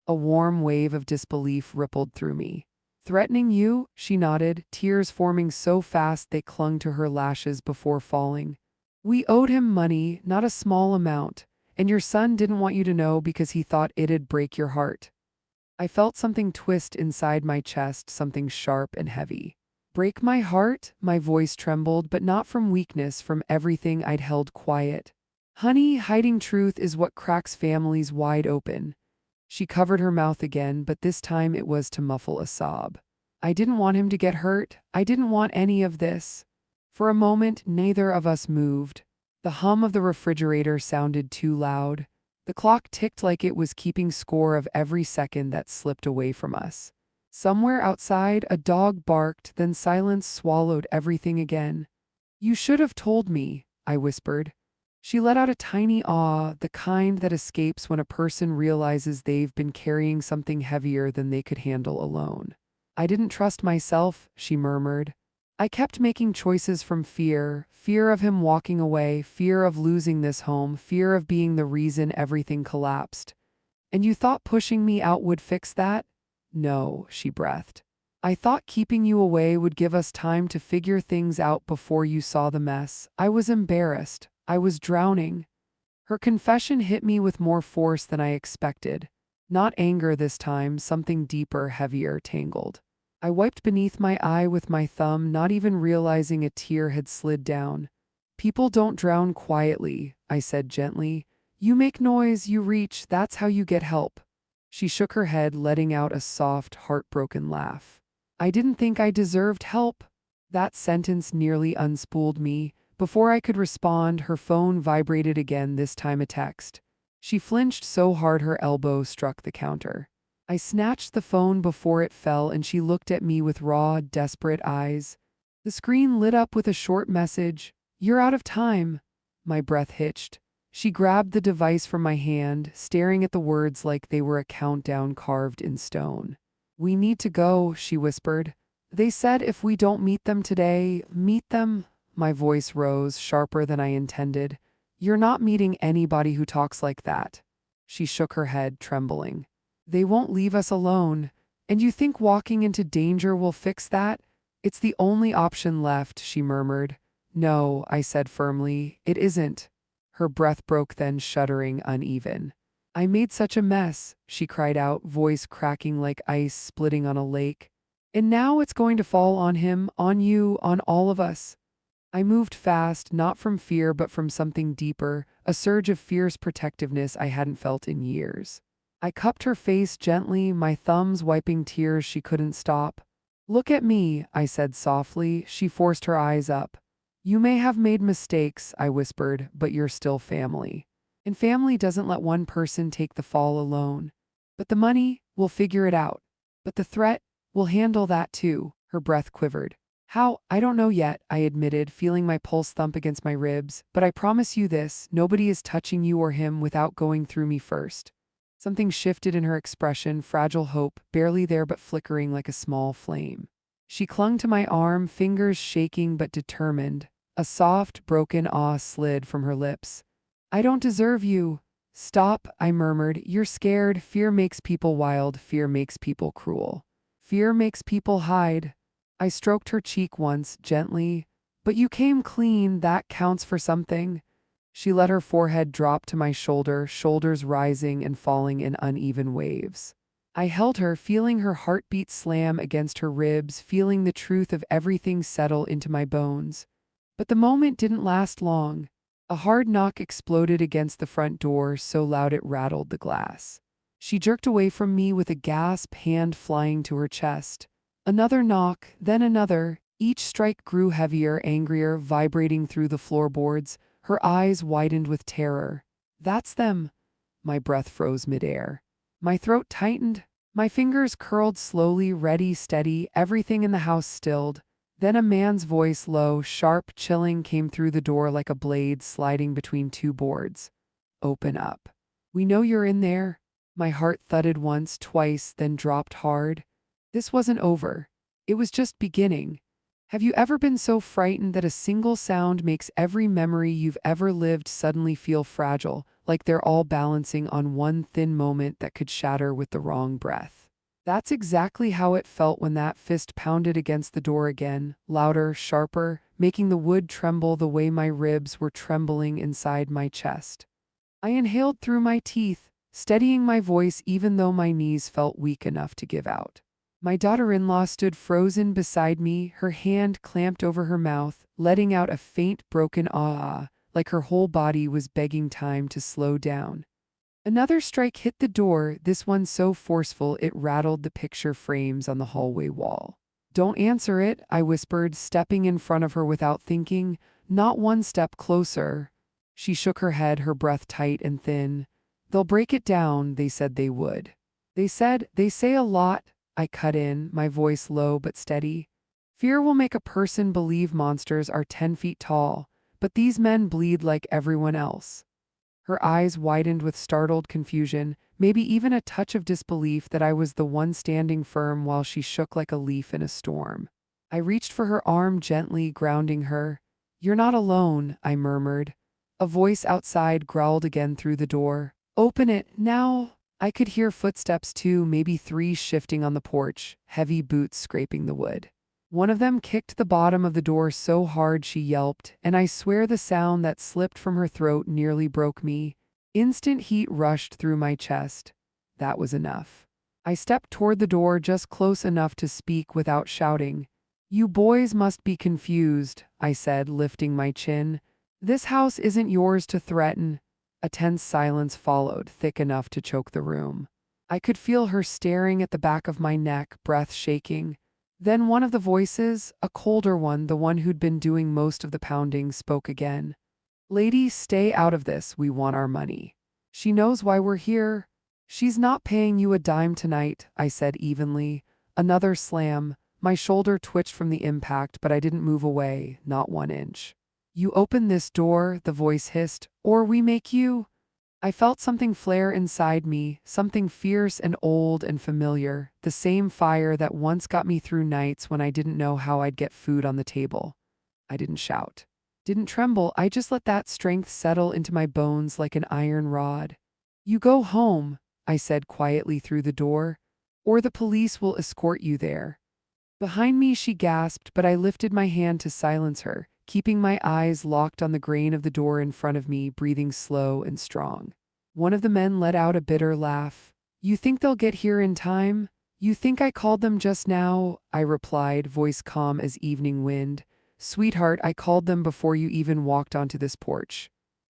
A warm wave of disbelief rippled through me. Threatening you? She nodded, tears forming so fast they clung to her lashes before falling. We owed him money, not a small amount, and your son didn't want you to know because he thought it'd break your heart. I felt something twist inside my chest, something sharp and heavy. Break my heart? My voice trembled, but not from weakness, from everything I'd held quiet. Honey, hiding truth is what cracks families wide open. She covered her mouth again, but this time it was to muffle a sob. I didn't want him to get hurt. I didn't want any of this. For a moment, neither of us moved. The hum of the refrigerator sounded too loud. The clock ticked like it was keeping score of every second that slipped away from us. Somewhere outside, a dog barked, then silence swallowed everything again. You should have told me, I whispered. She let out a tiny awe, the kind that escapes when a person realizes they've been carrying something heavier than they could handle alone. I didn't trust myself, she murmured. I kept making choices from fear, fear of him walking away, fear of losing this home, fear of being the reason everything collapsed. And you thought pushing me out would fix that? No, she breathed. I thought keeping you away would give us time to figure things out before you saw the mess. I was embarrassed. I was drowning. Her confession hit me with more force than I expected. Not anger this time, something deeper, heavier, tangled. I wiped beneath my eye with my thumb, not even realizing a tear had slid down. People don't drown quietly, I said gently. You make noise, you reach, that's how you get help. She shook her head, letting out a soft, heartbroken laugh. I didn't think I deserved help. That sentence nearly unspooled me. Before I could respond, her phone vibrated again, this time a text. She flinched so hard her elbow struck the counter. I snatched the phone before it fell, and she looked at me with raw, desperate eyes. The screen lit up with a short message. "You're out of time." My breath hitched. She grabbed the device from my hand, staring at the words like they were a countdown carved in stone. "We need to go," she whispered. "They said if we don't meet them today, meet them." My voice rose, sharper than I intended. "You're not meeting anybody who talks like that." She shook her head, trembling. "They won't leave us alone. And you think walking into danger will fix that? It's the only option left," she murmured. "No," I said firmly, "it isn't." Her breath broke, then shuddering, uneven. "I made such a mess," she cried out, voice cracking like ice splitting on a lake. "And now it's going to fall on him, on you, on all of us." I moved fast, not from fear but from something deeper, a surge of fierce protectiveness I hadn't felt in years. I cupped her face gently, my thumbs wiping tears she couldn't stop. "Look at me," I said softly. She forced her eyes up. "You may have made mistakes," I whispered, "but you're still family. And family doesn't let one person take the fall alone. But the money, we'll figure it out. But the threat, we'll handle that too." Her breath quivered. "How? I don't know yet," I admitted, feeling my pulse thump against my ribs. "But I promise you this, nobody is touching you or him without going through me first." Something shifted in her expression, fragile hope, barely there but flickering like a small flame. She clung to my arm, fingers shaking but determined. A soft, broken awe slid from her lips. "I don't deserve you." "Stop," I murmured. "You're scared. Fear makes people wild. Fear makes people cruel. Fear makes people hide." I stroked her cheek once, gently. "But you came clean, that counts for something." She let her forehead drop to my shoulder, shoulders rising and falling in uneven waves. I held her, feeling her heartbeat slam against her ribs, feeling the truth of everything settle into my bones. But the moment didn't last long. A hard knock exploded against the front door, so loud it rattled the glass. She jerked away from me with a gasp, hand flying to her chest. Another knock, then another. Each strike grew heavier, angrier, vibrating through the floorboards. Her eyes widened with terror. "That's them." My breath froze midair. My throat tightened. My fingers curled slowly, ready, steady, everything in the house stilled. Then a man's voice, low, sharp, chilling, came through the door like a blade sliding between two boards. "Open up. We know you're in there." My heart thudded once, twice, then dropped hard. This wasn't over. It was just beginning. Have you ever been so frightened that a single sound makes every memory you've ever lived suddenly feel fragile, like they're all balancing on one thin moment that could shatter with the wrong breath? That's exactly how it felt when that fist pounded against the door again, louder, sharper, making the wood tremble the way my ribs were trembling inside my chest. I inhaled through my teeth, steadying my voice even though my knees felt weak enough to give out. My daughter-in-law stood frozen beside me, her hand clamped over her mouth, letting out a faint, broken ah, like her whole body was begging time to slow down. Another strike hit the door, this one so forceful it rattled the picture frames on the hallway wall. "Don't answer it," I whispered, stepping in front of her without thinking. "Not one step closer." She shook her head, her breath tight and thin. "They'll break it down, they said they would." They say a lot," I cut in, my voice low but steady. "Fear will make a person believe monsters are 10 feet tall, but these men bleed like everyone else." Her eyes widened with startled confusion, maybe even a touch of disbelief that I was the one standing firm while she shook like a leaf in a storm. I reached for her arm gently, grounding her. "You're not alone," I murmured. A voice outside growled again through the door. "Open it, now." I could hear footsteps too, maybe 3 shifting on the porch, heavy boots scraping the wood. One of them kicked the bottom of the door so hard she yelped, and I swear the sound that slipped from her throat nearly broke me. Instant heat rushed through my chest. That was enough. I stepped toward the door, just close enough to speak without shouting. "You boys must be confused," I said, lifting my chin. "This house isn't yours to threaten." A tense silence followed, thick enough to choke the room. I could feel her staring at the back of my neck, breath shaking. Then one of the voices, a colder one, the one who'd been doing most of the pounding, spoke again. "Lady, stay out of this. We want our money. She knows why we're here. She's not paying you a dime tonight," I said evenly. Another slam. My shoulder twitched from the impact, but I didn't move away, not 1 inch. "You open this door," the voice hissed, "or we make you." I felt something flare inside me, something fierce and old and familiar, the same fire that once got me through nights when I didn't know how I'd get food on the table. I didn't shout, didn't tremble, I just let that strength settle into my bones like an iron rod. "You go home," I said quietly through the door, "or the police will escort you there." Behind me she gasped, but I lifted my hand to silence her, keeping my eyes locked on the grain of the door in front of me, breathing slow and strong. One of the men let out a bitter laugh. "You think they'll get here in time? You think I called them just now?" I replied, voice calm as evening wind. "Sweetheart, I called them before you even walked onto this porch."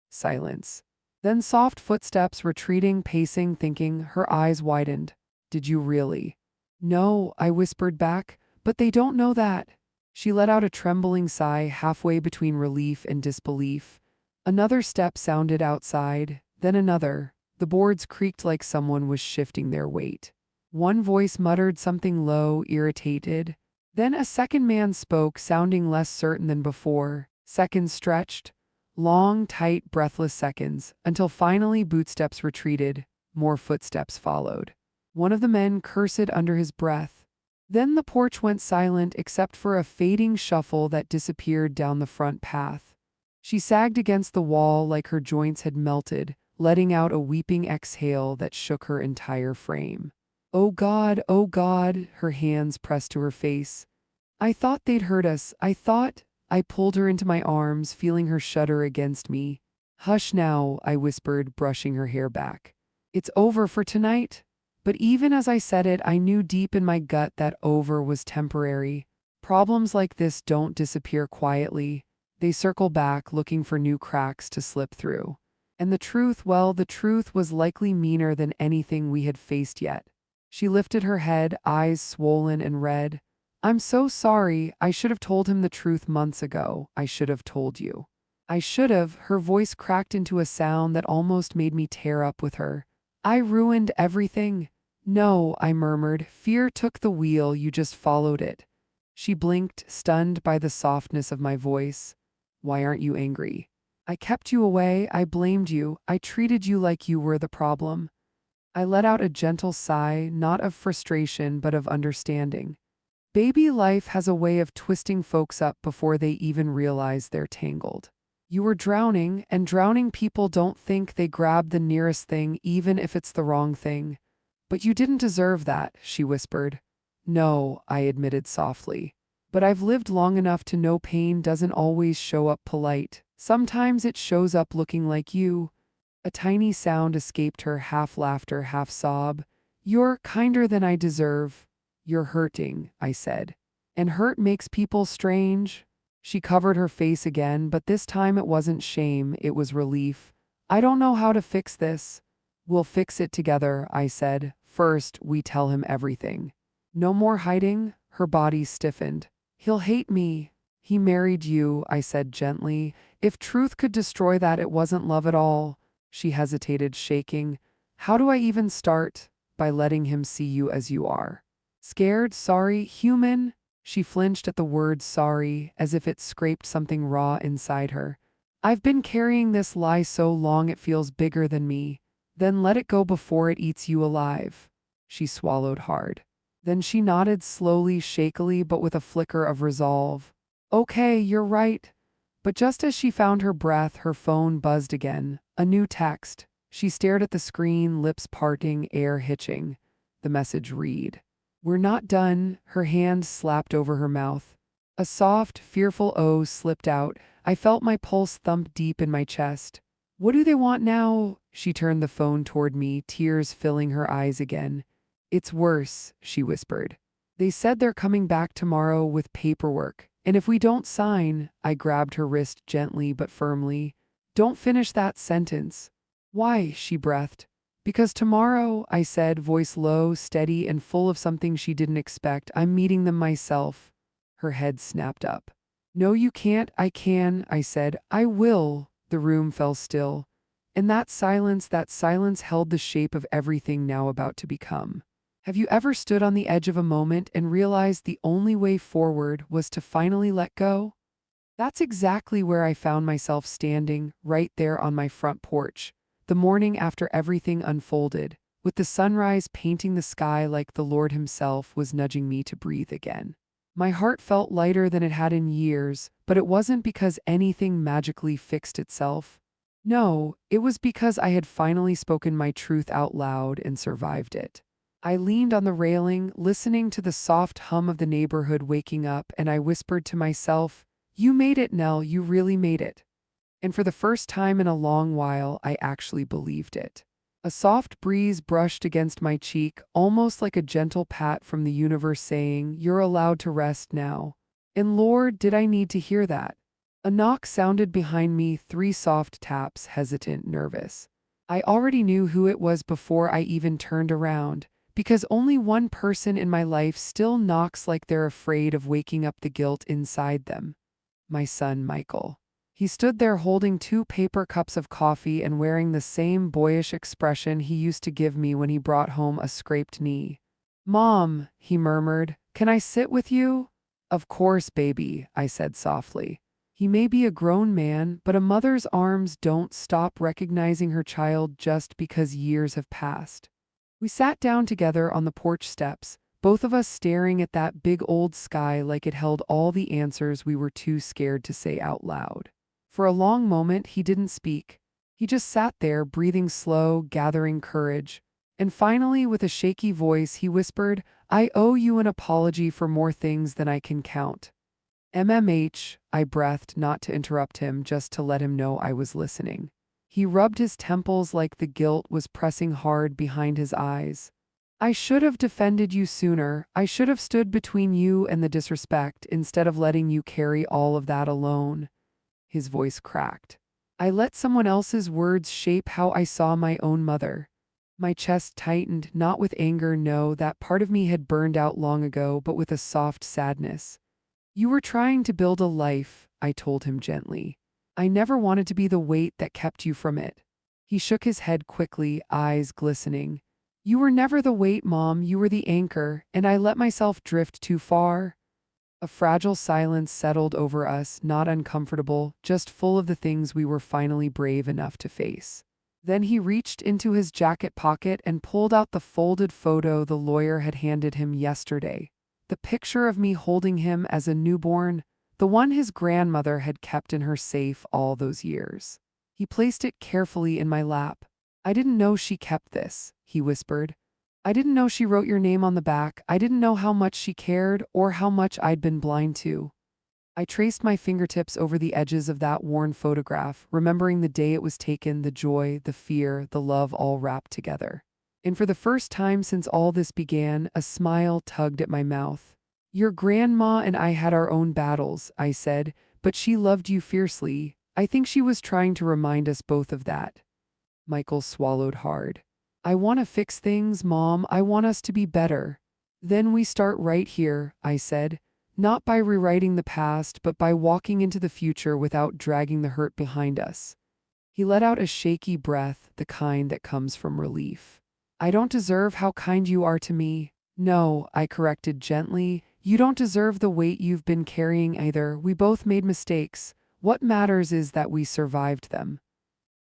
Silence. Then soft footsteps, retreating, pacing, thinking. Her eyes widened. "Did you really?" "No," I whispered back, "but they don't know that." She let out a trembling sigh, halfway between relief and disbelief. Another step sounded outside, then another. The boards creaked like someone was shifting their weight. One voice muttered something low, irritated. Then a second man spoke, sounding less certain than before. Seconds stretched. Long, tight, breathless seconds, until finally bootsteps retreated. More footsteps followed. One of the men cursed under his breath. Then the porch went silent except for a fading shuffle that disappeared down the front path. She sagged against the wall like her joints had melted, letting out a weeping exhale that shook her entire frame. Oh God, her hands pressed to her face. "I thought they'd hurt us, I thought." I pulled her into my arms, feeling her shudder against me. "Hush now," I whispered, brushing her hair back. "It's over for tonight." But even as I said it, I knew deep in my gut that over was temporary. Problems like this don't disappear quietly. They circle back, looking for new cracks to slip through. And the truth, well, the truth was likely meaner than anything we had faced yet. She lifted her head, eyes swollen and red. "I'm so sorry. I should have told him the truth months ago. I should have told you." I should have. Her voice cracked into a sound that almost made me tear up with her. "I ruined everything." "No," I murmured. "Fear took the wheel, you just followed it." She blinked, stunned by the softness of my voice. "Why aren't you angry?" "I kept you away, I blamed you, I treated you like you were the problem." I let out a gentle sigh, not of frustration but of understanding. Baby life has a way of twisting folks up before they even realize they're tangled. You were drowning, and drowning people don't think, they grab the nearest thing even if it's the wrong thing. "But you didn't deserve that," she whispered. "No," I admitted softly. "But I've lived long enough to know pain doesn't always show up polite. Sometimes it shows up looking like you." A tiny sound escaped her, half laughter, half sob. "You're kinder than I deserve." "You're hurting," I said. "And hurt makes people strange." She covered her face again, but this time it wasn't shame, it was relief. "I don't know how to fix this." "We'll fix it together," I said. "First, we tell him everything." "No more hiding?" Her body stiffened. "He'll hate me." "He married you," I said gently. "If truth could destroy that, it wasn't love at all." She hesitated, shaking. "How do I even start?" "By letting him see you as you are. Scared, sorry, human." She flinched at the word sorry, as if it scraped something raw inside her. "I've been carrying this lie so long it feels bigger than me." "Then let it go before it eats you alive." She swallowed hard. Then she nodded slowly, shakily, but with a flicker of resolve. "Okay, you're right." But just as she found her breath, her phone buzzed again. A new text. She stared at the screen, lips parting, air hitching. The message read, "We're not done." Her hand slapped over her mouth. A soft, fearful "oh" slipped out. I felt my pulse thump deep in my chest. "What do they want now?" She turned the phone toward me, tears filling her eyes again. "It's worse," she whispered. "They said they're coming back tomorrow with paperwork. And if we don't sign," I grabbed her wrist gently but firmly. "Don't finish that sentence." Why? She breathed. Because tomorrow, I said, voice low, steady, and full of something she didn't expect. I'm meeting them myself. Her head snapped up. No, you can't. I can, I said. I will. The room fell still. And that silence held the shape of everything now about to become. Have you ever stood on the edge of a moment and realized the only way forward was to finally let go? That's exactly where I found myself standing, right there on my front porch, the morning after everything unfolded, with the sunrise painting the sky like the Lord Himself was nudging me to breathe again. My heart felt lighter than it had in years, but it wasn't because anything magically fixed itself. No, it was because I had finally spoken my truth out loud and survived it. I leaned on the railing, listening to the soft hum of the neighborhood waking up, and I whispered to myself, "You made it, Nell, you really made it." And for the first time in a long while, I actually believed it. A soft breeze brushed against my cheek, almost like a gentle pat from the universe saying, "You're allowed to rest now." And Lord, did I need to hear that. A knock sounded behind me, 3 soft taps, hesitant, nervous. I already knew who it was before I even turned around, because only one person in my life still knocks like they're afraid of waking up the guilt inside them. My son, Michael. He stood there holding 2 paper cups of coffee and wearing the same boyish expression he used to give me when he brought home a scraped knee. "Mom," he murmured, "can I sit with you?" "Of course, baby," I said softly. He may be a grown man, but a mother's arms don't stop recognizing her child just because years have passed. We sat down together on the porch steps, both of us staring at that big old sky like it held all the answers we were too scared to say out loud. For a long moment, he didn't speak. He just sat there, breathing slow, gathering courage. And finally, with a shaky voice, he whispered, "I owe you an apology for more things than I can count." MMH, I breathed, not to interrupt him, just to let him know I was listening. He rubbed his temples like the guilt was pressing hard behind his eyes. "I should have defended you sooner. I should have stood between you and the disrespect instead of letting you carry all of that alone." His voice cracked. I let someone else's words shape how I saw my own mother. My chest tightened, not with anger, no, that part of me had burned out long ago, but with a soft sadness. "You were trying to build a life," I told him gently. "I never wanted to be the weight that kept you from it." He shook his head quickly, eyes glistening. "You were never the weight, Mom, you were the anchor, and I let myself drift too far." A fragile silence settled over us, not uncomfortable, just full of the things we were finally brave enough to face. Then he reached into his jacket pocket and pulled out the folded photo the lawyer had handed him yesterday. The picture of me holding him as a newborn, the one his grandmother had kept in her safe all those years. He placed it carefully in my lap. "I didn't know she kept this," he whispered. "I didn't know she wrote your name on the back. I didn't know how much she cared or how much I'd been blind to." I traced my fingertips over the edges of that worn photograph, remembering the day it was taken, the joy, the fear, the love all wrapped together. And for the first time since all this began, a smile tugged at my mouth. "Your grandma and I had our own battles," I said, "but she loved you fiercely. I think she was trying to remind us both of that." Michael swallowed hard. "I want to fix things, Mom. I want us to be better." "Then we start right here," I said. "Not by rewriting the past, but by walking into the future without dragging the hurt behind us." He let out a shaky breath, the kind that comes from relief. "I don't deserve how kind you are to me." "No," I corrected gently. "You don't deserve the weight you've been carrying either. We both made mistakes. What matters is that we survived them."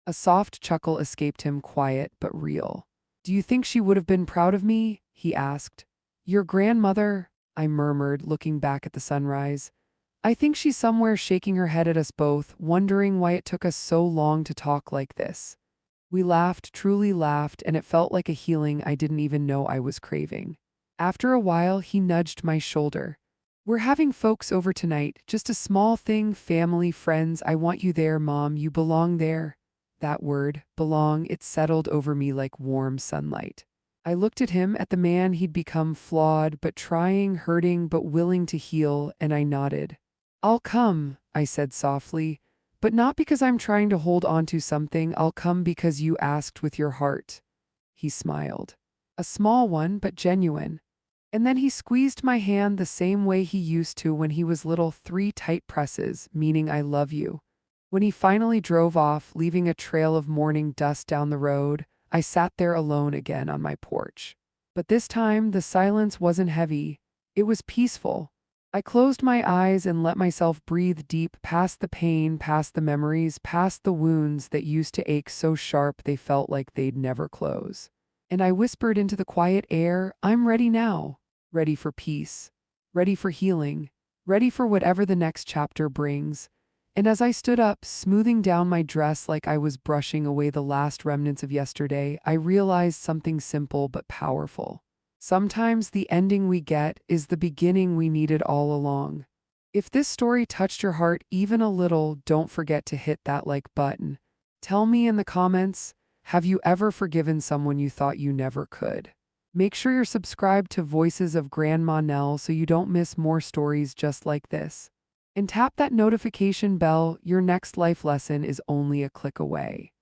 A soft chuckle escaped him, quiet but real. "Do you think she would have been proud of me?" he asked. "Your grandmother?" I murmured, looking back at the sunrise. "I think she's somewhere shaking her head at us both, wondering why it took us so long to talk like this." We laughed, truly laughed, and it felt like a healing I didn't even know I was craving. After a while, he nudged my shoulder. "We're having folks over tonight, just a small thing, family, friends. I want you there, Mom. You belong there." That word, belong, it settled over me like warm sunlight. I looked at him, at the man he'd become, flawed but trying, hurting but willing to heal, and I nodded. "I'll come," I said softly. But not because I'm trying to hold on to something, I'll come because you asked with your heart. He smiled. A small one, but genuine. And then he squeezed my hand the same way he used to when he was little, 3 tight presses, meaning I love you. When he finally drove off, leaving a trail of morning dust down the road, I sat there alone again on my porch. But this time, the silence wasn't heavy. It was peaceful. I closed my eyes and let myself breathe deep past the pain, past the memories, past the wounds that used to ache so sharp they felt like they'd never close. And I whispered into the quiet air, I'm ready now. Ready for peace. Ready for healing. Ready for whatever the next chapter brings. And as I stood up, smoothing down my dress like I was brushing away the last remnants of yesterday, I realized something simple but powerful. Sometimes the ending we get is the beginning we needed all along. If this story touched your heart even a little, don't forget to hit that like button. Tell me in the comments, have you ever forgiven someone you thought you never could? Make sure you're subscribed to Voices of Grandma Nell so you don't miss more stories just like this. And tap that notification bell, your next life lesson is only a click away.